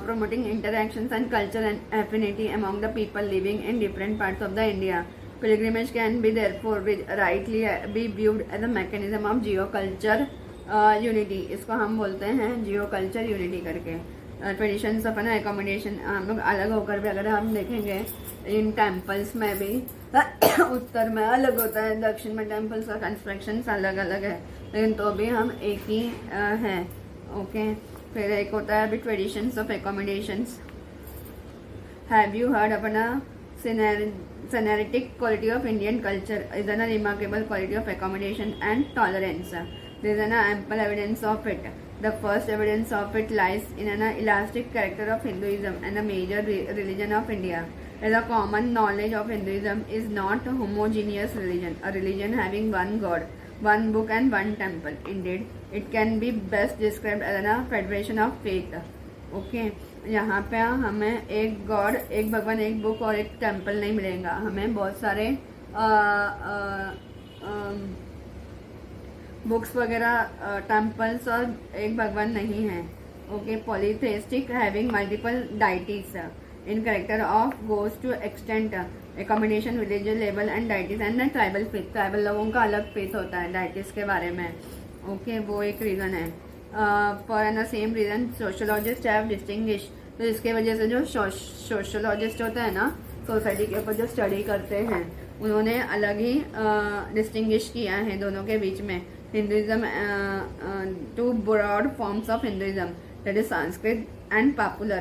promoting interactions and culture and affinity among the people living in different parts of the India. Pilgrimage can be therefore rightly be viewed as a mechanism of geoculture unity. इसको हम बोलते हैं geoculture unity करके। Traditions अपना accommodation, हम लोग अलग होकर भी अगर हम देखेंगे इन टेम्पल्स में भी उत्तर में अलग होता है, दक्षिण में टेम्पल्स का कंस्ट्रक्शन अलग अलग है, लेकिन तो भी हम एक ही हैं। ओके, फिर एक होता है अभी traditions of accommodations. Have you heard अपना syncretic quality of Indian culture is an remarkable quality of accommodation and tolerance. There is an ample evidence of it. The first evidence of it lies in an elastic character of Hinduism and a major religion of India. As a common knowledge of Hinduism is not a homogeneous religion, a religion having one god, one book and one temple. Indeed, it can be best described as a federation of faith. Okay, यहाँ पे हमें एक God, एक भगवान, एक book और एक temple नहीं मिलेगा, हमें बहुत सारे बुक्स वगैरह, टेम्पल्स और एक भगवान नहीं है। Okay, polytheistic having multiple deities in character of goes to extent accommodation village level and deities and tribal faith. Tribal लोगों का अलग फेथ होता है डाइटीज के बारे में। ओके, वो एक रीज़न है। For an same reason sociologist have distinguish. तो इसके वजह से जो सोशोलॉजिस्ट होते हैं ना, सोसाइटी के ऊपर जो स्टडी करते हैं, उन्होंने अलग ही डिस्टिंग्विश किया है दोनों के बीच में। Hinduism, two broad forms of Hinduism, that is Sanskrit and popular.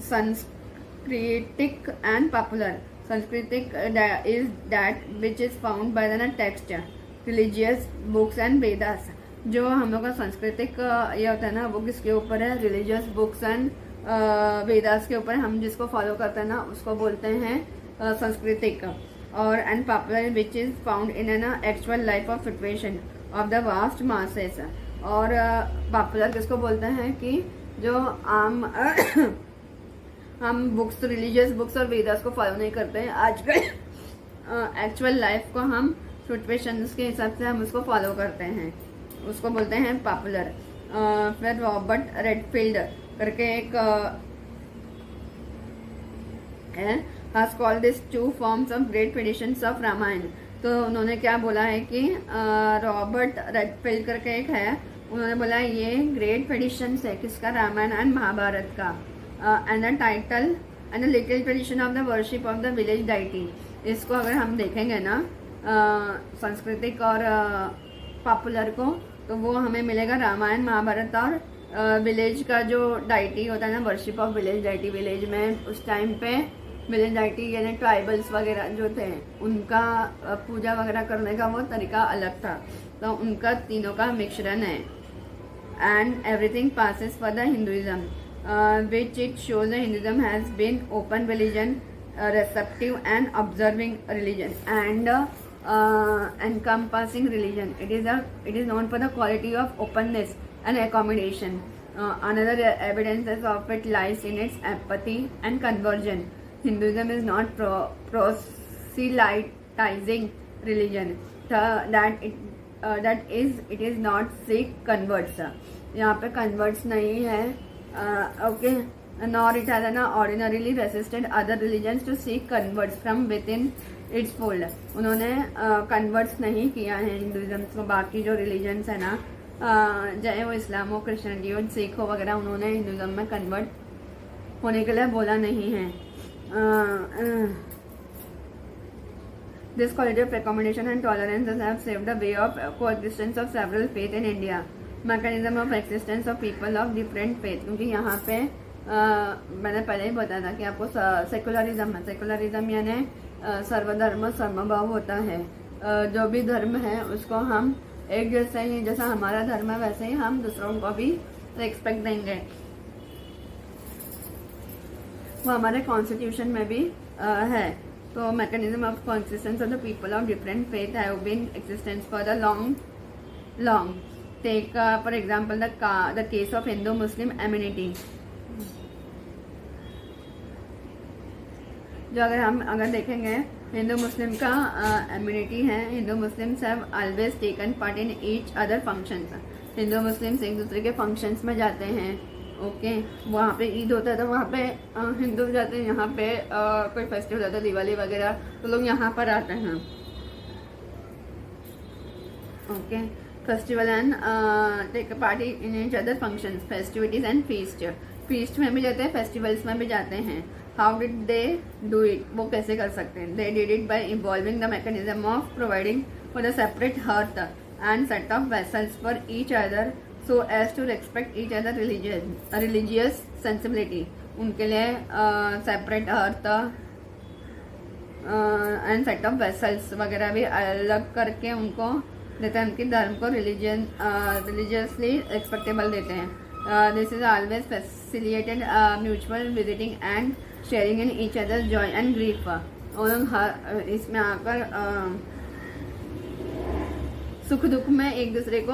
Sanskritic and popular. Sanskritic is that which is found by the text, religious books and Vedas. जो हम लोग का सांस्कृतिक ये होता है ना, वो किसके ऊपर है? रिलीजियस बुक्स एंड वेदास के ऊपर। हम जिसको फॉलो करते हैं ना, उसको बोलते हैं सांस्कृतिक। और and popular which is found in an actual life of situation of the vast masses. और पॉपुलर किसको बोलते हैं कि जो आम हम बुक्स, रिलीजियस बुक्स और वेदास को फॉलो नहीं करते हैं आजकल। एक्चुअल लाइफ को हम सिचुएशंस के हिसाब से हम उसको फॉलो करते हैं, उसको बोलते हैं पॉपुलर। फिर रॉबर्ट रेडफील्ड करके एक है, has called this two forms of great traditions of Ramayan. तो उन्होंने क्या बोला है कि रॉबर्ट रेडफील्ड करके एक है, उन्होंने बोला ये ग्रेट ट्रेडिशन है किसका, रामायण एंड महाभारत का, and the title and the little tradition of the worship of the village deity. इसको अगर हम देखेंगे ना सांस्कृतिक और पॉपुलर को, तो वो हमें मिलेगा रामायण महाभारत और विलेज का जो डाइटी होता है ना, worship of village deity. Village में उस टाइम पे विलेज डाइटी यानी ट्राइबल्स वगैरह जो थे उनका पूजा वगैरह करने का वो तरीका अलग था, तो उनका तीनों का मिश्रण है। And everything passes for the Hinduism which it shows the Hinduism has been open religion, receptive and observing religion and encompassing religion. It is known for the quality of openness and accommodation. Another evidence of it lies in its apathy and conversion. Hinduism is not proselytizing religion. It is not seek converts. यहाँ पे converts नहीं है, okay. Nor it has ordinarily resisted other religions to seek converts from within its fold. उन्होंने converts नहीं किया है Hinduism को बाकी जो रिलीजन्स है ना, चाहे वो इस्लाम हो, क्रिश्चियनिटी हो, सिख हो वगैरह, उन्होंने हिंदुइज्म में कन्वर्ट होने के लिए बोला नहीं है। This quality of accommodation and tolerance have saved the way of coexistence of several faith in India. Mechanism of existence of people of different faith. क्योंकि यहाँ पे मैंने पहले ही बताया था कि आपको सेकुलरिज्म है। सेकुलरिज्म यानी सर्वधर्म समभाव होता है। जो भी धर्म है उसको हम एक जैसे ही, जैसा हमारा धर्म है वैसे ही हम दूसरों को भी रेस्पेक्ट देंगे। वो हमारे कॉन्स्टिट्यूशन में भी है। तो mechanism of consistence of the people of different faith have been existence for the long take for example the case of Hindu Muslim amity. जो अगर देखेंगे हिंदू मुस्लिम का एम्यूनिटी है, Hindu Muslims have always taken part in each other functions. Hindu Muslims एक दूसरे के functions में जाते हैं, ओके। वहाँ पे ईद होता है तो वहाँ पे हिंदू जाते हैं, यहाँ पे कोई फेस्टिवल होता है दिवाली वगैरह तो लोग यहाँ पर आते हैं, okay. Festival and take part in each other functions, festivities and feast में भी जाते हैं, फेस्टिवल्स में भी जाते हैं। How did they do it, वो कैसे कर सकते हैं? They did it by involving the mechanism of providing for the separate hearth and set of vessels for each other so as to respect each other religious sensibility. उनके लिए separate hearth and set of vessels वगैरह भी अलग करके उनको देते हैं, उनके धर्म को रिलीजियसली एक्सपेक्टेबल देते हैं। This is always facilitated mutual visiting and sharing in each other Joy and grief. और लोग इसमें आकर सुख दुख में एक दूसरे को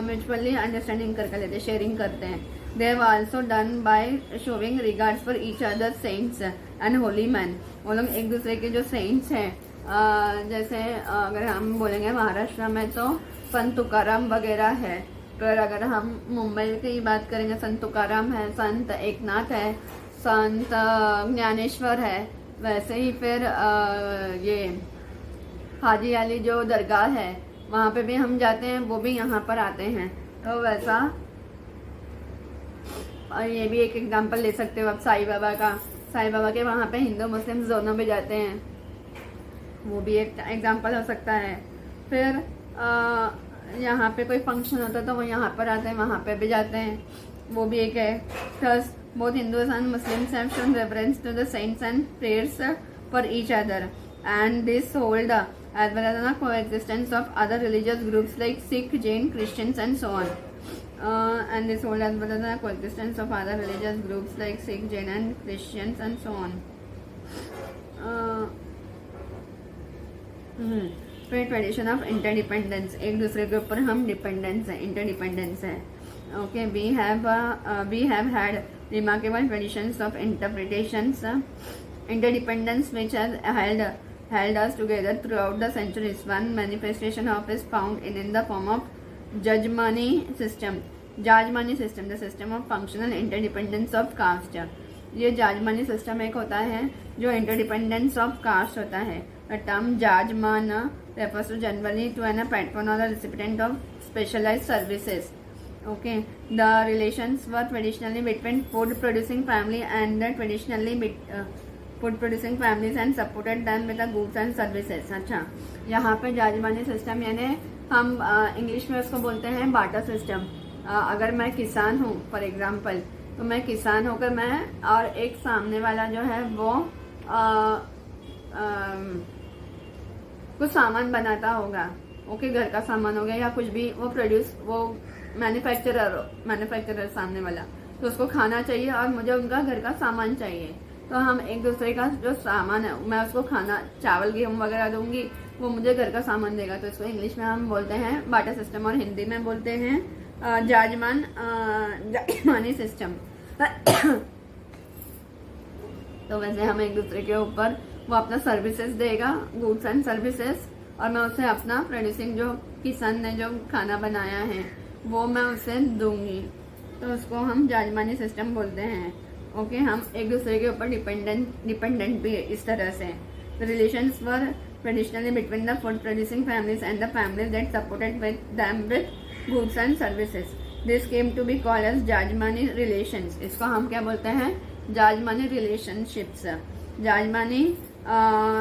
म्यूचुअली अंडरस्टैंडिंग करके लेते, शेयरिंग करते हैं। They have also done by showing regards for each other saints and holy man. वो लोग एक दूसरे के जो सेंट्स हैं, जैसे अगर हम बोलेंगे महाराष्ट्र में तो संत तुकाराम वगैरह है, पर अगर हम मुंबई की बात करेंगे संत तुकाराम है, संत एकनाथ है, संत ज्ञानेश्वर है। वैसे ही फिर ये हाजी अली जो दरगाह है वहाँ पे भी हम जाते हैं, वो भी यहाँ पर आते हैं। तो वैसा और ये भी एक एग्जांपल ले सकते हो आप साईं बाबा का। साईं बाबा के वहाँ पे हिंदू मुस्लिम दोनों भी जाते हैं, वो भी एक एग्जांपल हो सकता है। फिर यहाँ पे कोई फंक्शन होता है तो वो यहाँ पर आते हैं, वहाँ पे भी जाते हैं, वो भी एक है। थर्स both Hindus and Muslims have shown reverence to the saints and prayers for each other, and this hold as well as the coexistence of other religious groups like Sikh, Jain, Christians and so on. And this hold as well as the coexistence of other religious groups like Sikh, Jain and Christians and so on. फिर tradition of interdependence, एक दूसरे के ऊपर हम dependence है, interdependence है, okay. We have had remarkable traditions of interpretations, interdependence which has held us together throughout the centuries. One manifestation of is found in the form of Jajmani system, the system of functional interdependence of caste. ये जाजमानी system एक होता है जो interdependence of cast होता है। The term Jajman refers to generally to a patron or a recipient of specialized services. Okay, the relations were traditionally between food producing family and the food producing families and supported them with the goods and services. अच्छा, यहाँ पे जाजमानी system यानी हम English में उसको बोलते हैं बाटा system. अगर मैं किसान हूँ फॉर एग्जांपल, तो मैं किसान होकर मैं और एक सामने वाला जो है वो कुछ सामान बनाता होगा, ओके, घर का सामान हो गया या कुछ भी, वो मैन्युफैक्चरर सामने वाला, तो उसको खाना चाहिए और मुझे उनका घर का सामान चाहिए। तो हम एक दूसरे का जो सामान है, मैं उसको खाना, चावल गेहूं वगैरह दूंगी, वो मुझे घर का सामान देगा। तो इसको इंग्लिश में हम बोलते हैं बाटा सिस्टम और हिंदी में बोलते हैं जाजमानी सिस्टम। तो वैसे हम एक दूसरे के ऊपर वो अपना सर्विसेज देगा, गुड्स एंड सर्विसेज, और मैं उसे अपना प्रोड्यूसिंग जो किसान ने जो खाना बनाया है वो मैं उसे दूंगी। तो उसको हम जाजमानी सिस्टम बोलते हैं। ओके, हम एक दूसरे के ऊपर डिपेंडेंट भी है इस तरह से। The relations were traditionally between the food producing families and the families that supported with them with goods and services. This came to be called as jajmani relations. इसको हम क्या बोलते हैं? Jajmani relationships. Jajmani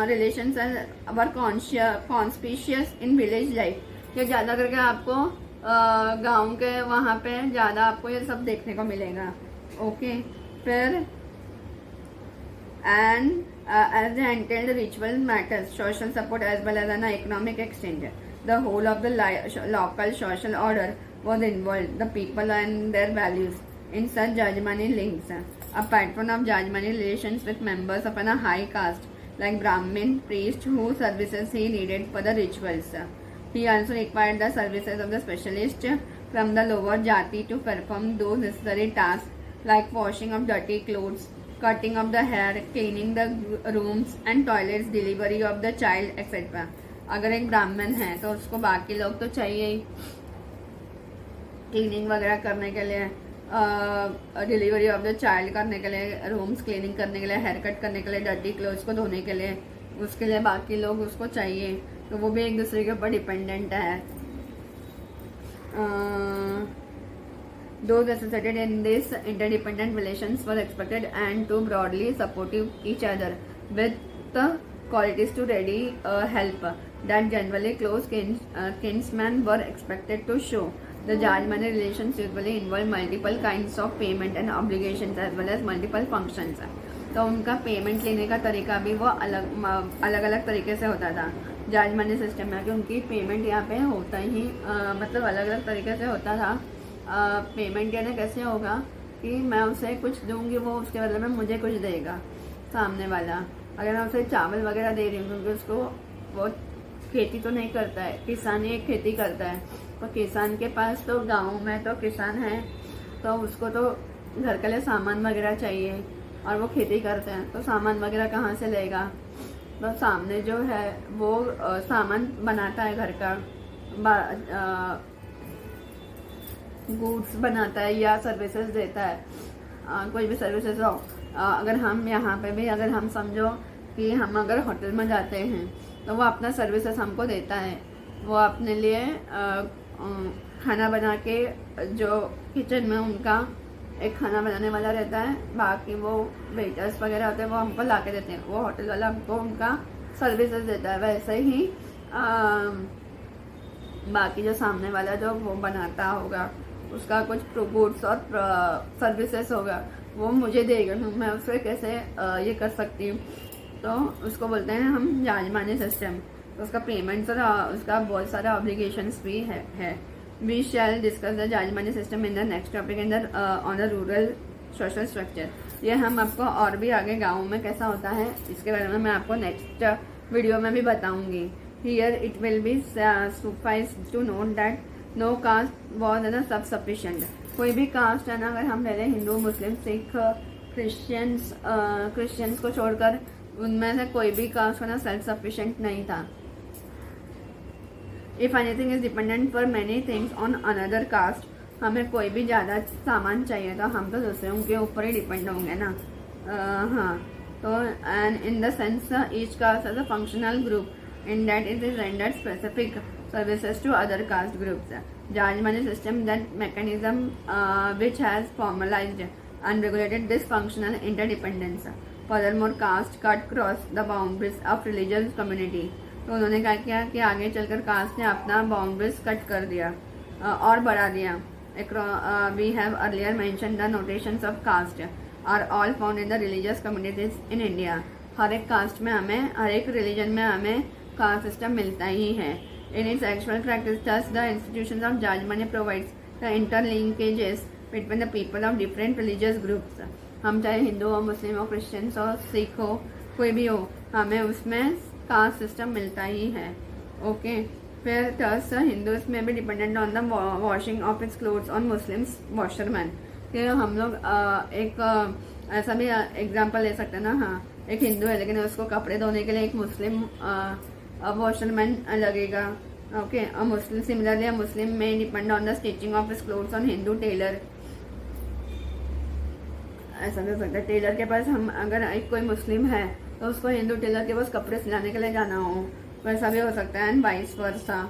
relations were conspicuous in village life. कि ज़्यादा करके आपको गांव के वहाँ पे ज़्यादा आपको ये सब देखने को मिलेगा। ओके, फिर and as the entailed ritual matters, social support as well as an economic exchange, the whole of the local social order was involved, the people and their values in such Jajmani links. A patron of Jajmani relations with members of a high caste like Brahmin priest whose services he needed for the rituals. He also required the services of the specialist from the lower jati to perform those necessary tasks like washing of dirty clothes, cutting of the hair, cleaning the rooms and toilets, delivery of the child, etc. अगर एक ब्राह्मण है तो उसको बाकी लोग तो चाहिए ही, क्लीनिंग वगैरह करने के लिए, डिलीवरी ऑफ द चाइल्ड करने के लिए, रूम्स क्लीनिंग करने के लिए, हेयर कट करने के लिए, डर्टी क्लोथ्स को धोने के लिए, उसके लिए बाकी लोग उसको चाहिए। तो वो भी एक दूसरे के ऊपर डिपेंडेंट है। Those associated in this interdependent relations were expected and to broadly supportive each other with the qualities to ready help that generally close kinsmen were expected to show. The Jajmani relations usually involve multiple kinds of payment and obligations as well as multiple functions. तो उनका payment लेने का तरीका भी वो अलग अलग तरीके से होता था जाजमानी सिस्टम में, कि उनकी पेमेंट यहाँ पे होता ही मतलब अलग अलग तरीके से होता था। पेमेंट यानी कैसे होगा कि मैं उसे कुछ दूंगी, वो उसके बदले में मुझे कुछ देगा सामने वाला। अगर मैं उसे चावल वगैरह दे रही हूँ, क्योंकि उसको वो खेती तो नहीं करता है, किसान ही खेती करता है, तो किसान के पास तो गाँव में तो किसान है, तो उसको तो घर के लिए सामान वगैरह चाहिए और वो खेती करते हैं, तो सामान वगैरह कहाँ से लेगा? तो सामने जो है वो सामान बनाता है, घर का गुड्स बनाता है या सर्विसेज देता है, कोई भी सर्विसेज हो। अगर हम यहाँ पे भी अगर हम समझो कि हम अगर होटल में जाते हैं तो वो अपना सर्विसेज हमको देता है। वो अपने लिए खाना बना के, जो किचन में उनका एक खाना बनाने वाला रहता है, बाकी वो वेटर्स वगैरह होते हैं वो हमको ला के देते हैं, वो होटल वाला हमको उनका सर्विसेज देता है। वैसे ही बाकी जो सामने वाला जो वो बनाता होगा उसका कुछ गुड्स और सर्विसेज होगा वो मुझे देगा, मैं उससे कैसे ये कर सकती हूँ। तो उसको बोलते हैं हम जाजमानी सिस्टम। तो उसका पेमेंट्स और उसका बहुत सारा ऑब्लिगेशंस भी है। We shall discuss the jajmani system in the next topic in the on the rural social structure. ये हम आपको और भी आगे गाँव में कैसा होता है इसके बारे में मैं आपको नेक्स्ट वीडियो में भी बताऊंगी। Here it will be suffice to note that no caste was an sub sufficient. कोई भी कास्ट है ना, अगर हम ले लें हिंदू, मुस्लिम, सिख, क्रिश्चियंस को छोड़कर, उनमें से कोई भी कास्ट ना सेल्फ सफिशिएंट नहीं था। If anything is dependent for many things on another caste, हमें कोई भी ज़्यादा सामान चाहिए तो हम तो दूसरों के ऊपर ही डिपेंड होंगे ना। हाँ, तो and in the sense each caste as a functional group in that it is rendered specific services to other caste groups. Jajmani system, that mechanism which has formalized and regulated dysfunctional interdependence. Furthermore, caste cut cross the boundaries of religious community. तो उन्होंने क्या किया कि आगे चलकर cast ने अपना boundaries cut कर दिया और बढ़ा दिया. We have earlier mentioned the notations of caste are all found in the religious communities in India. हर एक कास्ट में हमें, हर एक रिलीजन में हमें कास्ट सिस्टम मिलता ही है. In its actual practice, thus the institutions of Jajmani provides the interlinkages between the people of different religious groups. हम चाहे हिंदू हो, मुस्लिम हो, क्रिश्चियंस हो, सिख हो, कोई भी हो, हमें उसमें कास्ट सिस्टम मिलता ही है. ओके. फिर thus हिंदूज में भी dependent on the washing of its clothes on Muslims washerman. कि हम लोग एक ऐसा भी एग्जाम्पल ले सकते हैं ना. हाँ, एक हिंदू है लेकिन उसको कपड़े धोने के लिए एक मुस्लिम वॉशरमैन लगेगा. ओके. और मुस्लिम सिमिलरली मुस्लिम में depend on the stitching of his clothes on Hindu tailor. ऐसा कर सकते हैं. टेलर के पास हम अगर एक कोई मुस्लिम है तो उसको हिंदू टेलर के पास कपड़े सिलाने के लिए जाना हो, वैसा भी हो सकता है. And vice versa.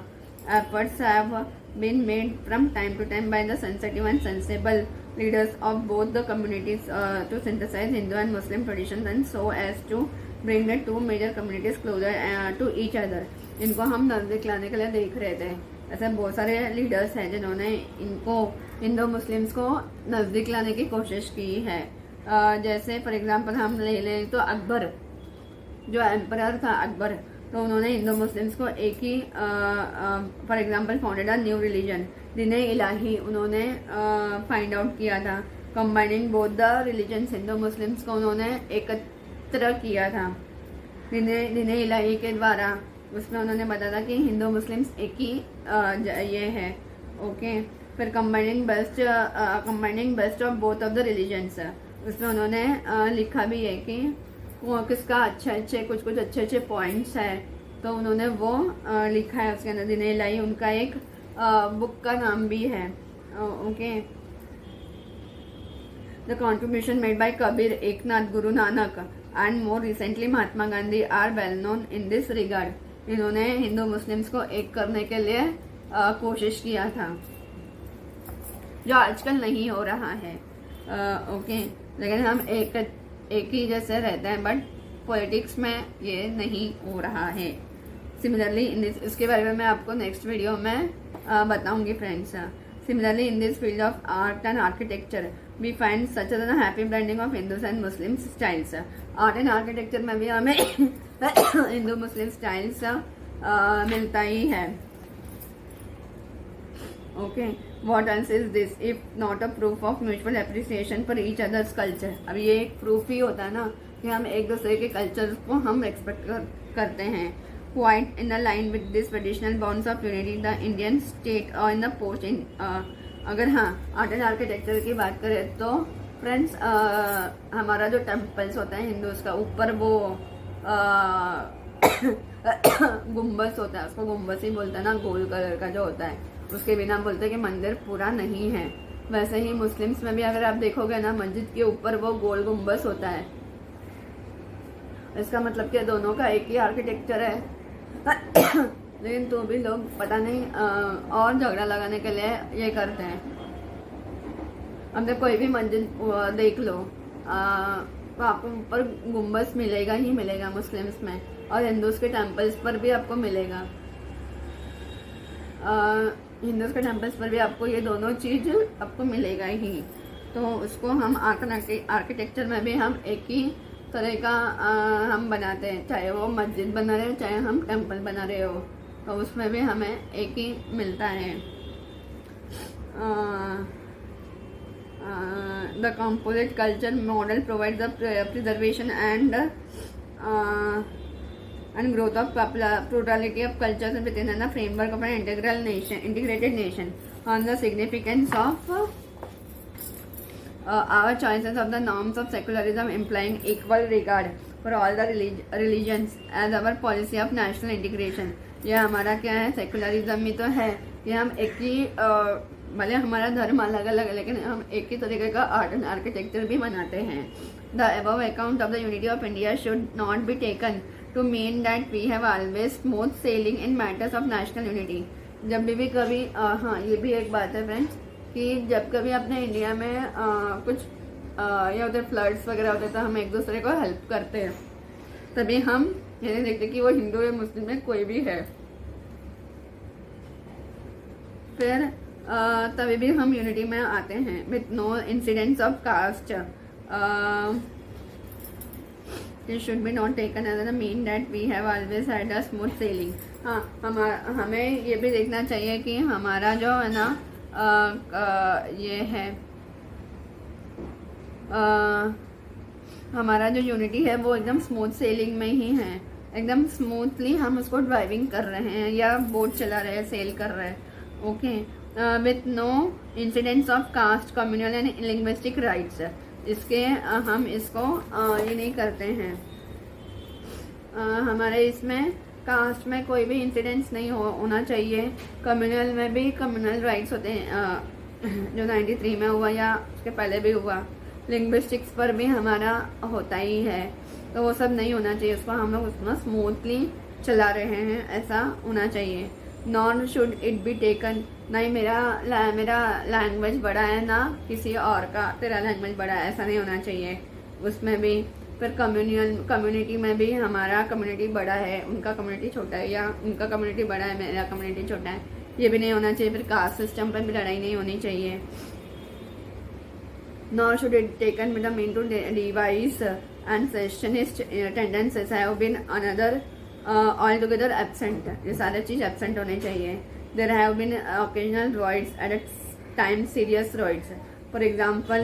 Efforts have been made from time to time by the sensitive and sensible leaders of both the communities to synthesize Hindu and Muslim traditions and so as to bring the two major communities closer to each other. इनको हम नज़दीक लाने के लिए देख रहे थे. ऐसे बहुत सारे लीडर्स हैं जिन्होंने इनको हिंदू मुस्लिम्स को नज़दीक लाने की कोशिश की है. जैसे फॉर एग्जांपल हम ले लें तो अकबर, जो एम्परर था अकबर, तो उन्होंने हिंदू मुस्लिम्स को एक ही for example founded a new religion, Din Ilahi, उन्होंने फाइंड आउट किया था. Combining both the religions, Hindu Muslims को उन्होंने एकत्र किया था दीन इलाही के द्वारा. उसमें उन्होंने बताया था कि हिंदू मुस्लिम्स एक ही ये है. ओके. फिर combining best of both of the religions, उसमें उन्होंने लिखा भी है कि किसका अच्छे कुछ अच्छे पॉइंट्स है, तो उन्होंने वो लिखा है उसके अंदर. दीन इलाही उनका एक बुक का नाम भी है. Okay. The contribution made by Kabir, Eknath, Guru Nanak and more recently Mahatma Gandhi are well known in this regard. इन्होंने हिंदू मुस्लिम्स को एक करने के लिए कोशिश किया था, जो आजकल नहीं हो रहा है. ओके. लेकिन हम एक ही जैसे रहते हैं, बट पॉलिटिक्स में ये नहीं हो रहा है. सिमिलरली इसके बारे में मैं आपको नेक्स्ट वीडियो में बताऊंगी friends. Similarly in this field of art and architecture we find such a happy blending of Hindus and Muslim styles. Art and architecture में भी हमें हिंदू मुस्लिम स्टाइल्स मिलता ही है. Okay. What else is this if not a proof of mutual appreciation for each other's culture. अब ये एक proof ही होता है ना कि हम एक दूसरे के कल्चर को हम रेस्पेक्ट करते हैं. Quite in line with this traditional bonds of unity, the Indian state in the post in अगर हाँ आर्ट एंड आर्किटेक्चर की बात करें तो फ्रेंड्स हमारा जो टेम्पल्स होता है हिंदूज का, ऊपर वो गुम्बस होता है, उसको गुम्बस ही बोलते हैं ना, गोल कलर का जो होता है, उसके बिना बोलते हैं कि मंदिर पूरा नहीं है. वैसे ही मुस्लिम्स में भी अगर आप देखोगे ना, मस्जिद के ऊपर वो गोल गुम्बस होता है. इसका मतलब कि दोनों का एक ही आर्किटेक्चर है. लेकिन तो भी लोग पता नहीं और झगड़ा लगाने के लिए ये करते हैं. अब तो कोई भी मस्जिद देख लो तो आपको ऊपर गुम्बस मिलेगा ही मिलेगा मुस्लिम्स में, और हिंदूज के टेम्पल्स पर भी आपको मिलेगा. हिंदूज के टेम्पल्स पर भी आपको ये दोनों चीज आपको मिलेगा ही. तो उसको हम आर्किटेक्चर में भी हम एक ही तरह का हम बनाते हैं, चाहे वो मस्जिद बना रहे हो चाहे हम टेम्पल बना रहे हो, तो उसमें भी हमें एक ही मिलता है. The composite culture model provide the preservation and growth of plurality of cultures within the framework of an integrated nation. On the significance of our choices of the norms of secularism implying equal regard for all the religions as our policy of national integration. ये हमारा क्या है, secularism ही तो है कि हम एक ही भले हमारा धर्म अलग अलग है लेकिन हम एक ही तरीके का आर्ट एंड आर्किटेक्चर भी बनाते हैं. The above account of the unity of India should not be taken to mean that we have always smooth sailing in matters of national unity. जब भी कभी हाँ, ये भी एक बात है फ्रेंड्स कि जब कभी अपने इंडिया में कुछ या उधर फ्लड्स वगैरह होते हैं तो हम एक दूसरे को हेल्प करते हैं, तभी हम ये नहीं देखते कि वो हिंदू या मुस्लिम में कोई भी है। फिर तभी भी हम यूनिटी में आते हैं with no incidents of caste. It should be not taken as a mean that we have always had a smooth sailing। हाँ, हमें ये भी देखना चाहिए कि हमारा जो है ना ये है हमारा जो यूनिटी है वो एकदम स्मूथ सेलिंग में ही है, एकदम स्मूथली हम उसको ड्राइविंग कर रहे हैं या बोट चला रहे हैं, सेल कर रहे हैं। Okay, with no incidents of caste, communal and linguistic riots. इसके हम इसको ये नहीं करते हैं, हमारे इसमें कास्ट में कोई भी इंसिडेंट्स नहीं होना चाहिए। कम्युनल में भी कम्युनल राइट्स होते हैं जो 93 में हुआ या उसके पहले भी हुआ। लिंग्विस्टिक्स पर भी हमारा होता ही है, तो वो सब नहीं होना चाहिए। उसको हम लोग उसमें स्मूथली चला रहे हैं, ऐसा होना चाहिए। Non should it be taken, नहीं मेरा लैंग्वेज बड़ा है ना किसी और का तेरा लैंग्वेज बड़ा है, ऐसा नहीं होना चाहिए उसमें भी। फिर कम्युनिटी में भी हमारा कम्युनिटी बड़ा है, उनका कम्युनिटी छोटा है, या उनका कम्युनिटी बड़ा है मेरा कम्युनिटी छोटा है, ये भी नहीं होना चाहिए। फिर कास्ट सिस्टम पर भी लड़ाई नहीं होनी चाहिए। Nor should it taken with the mean to devise and secessionist tendencies have been another altogether absent। ये सारे चीज absent होने चाहिए। There have been occasional riots at times, serious riots। For example,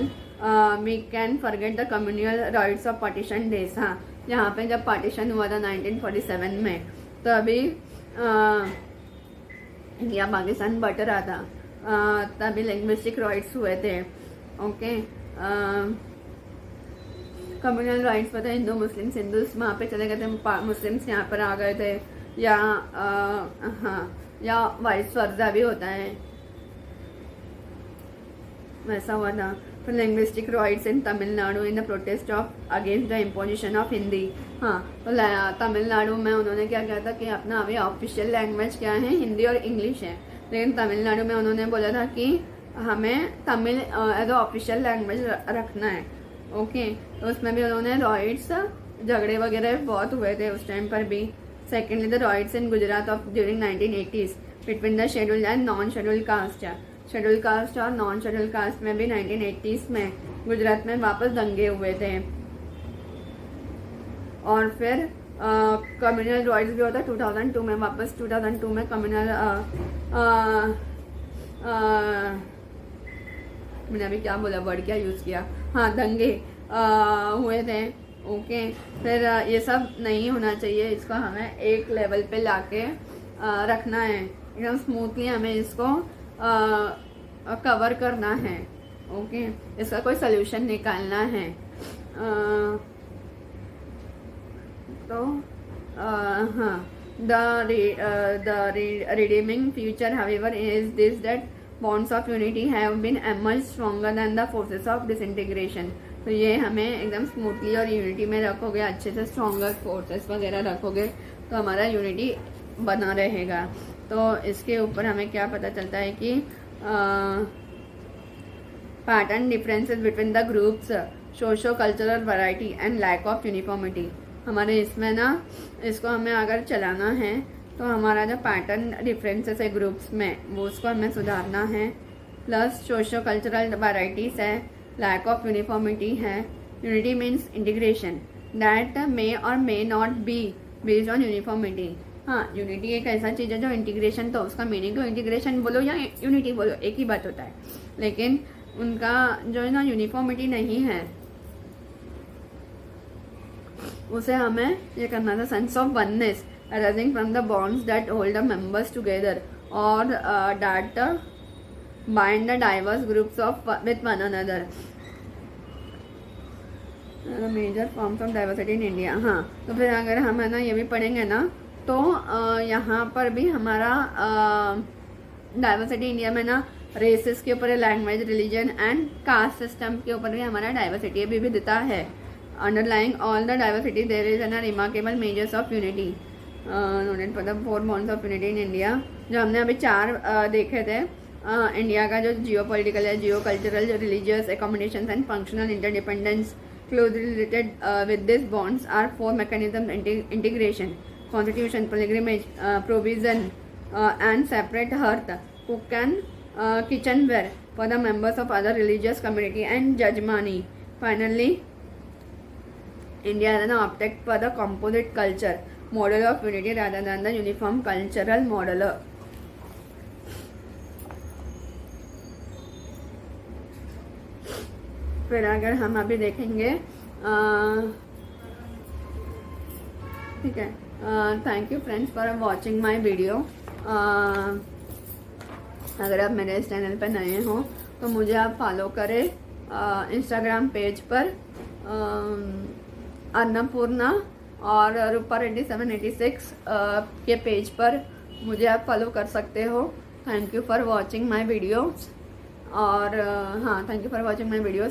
we can forget the communal riots of partition days। हाँ, यहाँ पे जब partition हुआ था 1947 में, तो अभी इंडिया पाकिस्तान बट रहा था, तभी लिंग्विस्टिक राइट्स हुए थे। ओके, कम्युनल राइट्स पता है, हिंदू मुस्लिम हिंदूस वहाँ पे चले गए थे, मुस्लिम्स यहाँ पर आ गए थे, या हाँ, या वाइस वर्सा भी होता है, वैसा हुआ था। फिर linguistic rights in Tamil Nadu in the protest of against the imposition of Hindi. हाँ, तो तमिलनाडु में उन्होंने क्या किया था कि अपना अभी ऑफिशियल लैंग्वेज क्या है, हिंदी और इंग्लिश है, लेकिन तमिलनाडु में उन्होंने बोला था कि हमें तमिल एज ऑफिशियल लैंग्वेज रखना है। ओके, तो उसमें भी उन्होंने राइट्स, झगड़े वगैरह बहुत हुए थे उस टाइम पर भी। Secondly the rights in Gujarat of during 1980s between the scheduled and non scheduled caste. Scheduled caste और नॉन शेड्यूल्ड कास्ट में भी 1980s में गुजरात में वापस दंगे हुए थे। और फिर कम्युनल राइट्स भी होता है 2002 में, वापस 2002 में कम्युनल मैंने अभी क्या बोला, वर्ड क्या यूज़ किया, हाँ, दंगे हुए थे। ओके, फिर ये सब नहीं होना चाहिए, इसको हमें एक लेवल पे लाके रखना है, एकदम स्मूथली हमें इसको कवर करना है। ओके, इसका कोई सल्यूशन निकालना है। तो हाँ, the redeeming feature however is this that bonds of unity have been emerged stronger than the forces of disintegration। तो ये हमें एकदम स्मूथली और यूनिटी में रखोगे, अच्छे से स्ट्रॉन्गर फोर्सेस वगैरह रखोगे तो हमारा यूनिटी बना रहेगा। तो इसके ऊपर हमें क्या पता चलता है कि pattern differences between the groups, socio cultural variety and lack of uniformity. हमारे इसमें ना, इसको हमें अगर चलाना है तो हमारा जो पैटर्न डिफरेंसेस है ग्रुप्स में, वो उसको हमें सुधारना है। प्लस सोशो कल्चरल वैराइटीज़ है, लैक ऑफ यूनिफॉर्मिटी है। Unity means integration that may or may not be based on uniformity. हाँ, यूनिटी एक ऐसा चीज़ है जो इंटीग्रेशन, तो उसका मीनिंग तो इंटीग्रेशन बोलो या यूनिटी बोलो एक ही बात होता है, लेकिन उनका जो है ना यूनिफॉर्मिटी नहीं है, उसे हमें ये करना था। Sense of oneness arising from the bonds that hold the members together or that bind the diverse groups of with one another। Major forms of diversity in India. हाँ, तो फिर अगर हम है ना ये भी पढ़ेंगे ना, तो यहाँ पर भी हमारा डाइवर्सिटी इंडिया में ना रेसेस के ऊपर, language, religion and caste system के ऊपर भी हमारा डाइवर्सिटी विविधता है। Underlying all the diversity there is an remarkable measures of unity noted for the 4 bonds of unity in India जो हमने अभी 4 देखे थे। इंडिया का जो जियो पॉलिटिकल है, जियो कल्चरल, जो religious accommodation and functional interdependence closely related with these bonds are 4 mechanisms: integration, constitution, pilgrimage, provision, and separate hearth, cook and kitchenware for the members of other religious community, and jajmani. Finally, India has an opted for the composite culture model of unity rather than the uniform cultural model. फिर अगर हम अभी देखेंगे, ठीक है। Thank you friends for watching my video. अगर आप मेरे इस चैनल पर नए हो तो मुझे आप फॉलो करें इंस्टाग्राम पेज पर अन्नपूर्णा, और रूपा रेड्डी 786 के पेज पर मुझे आप फॉलो कर सकते हो। Thank you for watching my videos. और हाँ, thank you for watching my videos.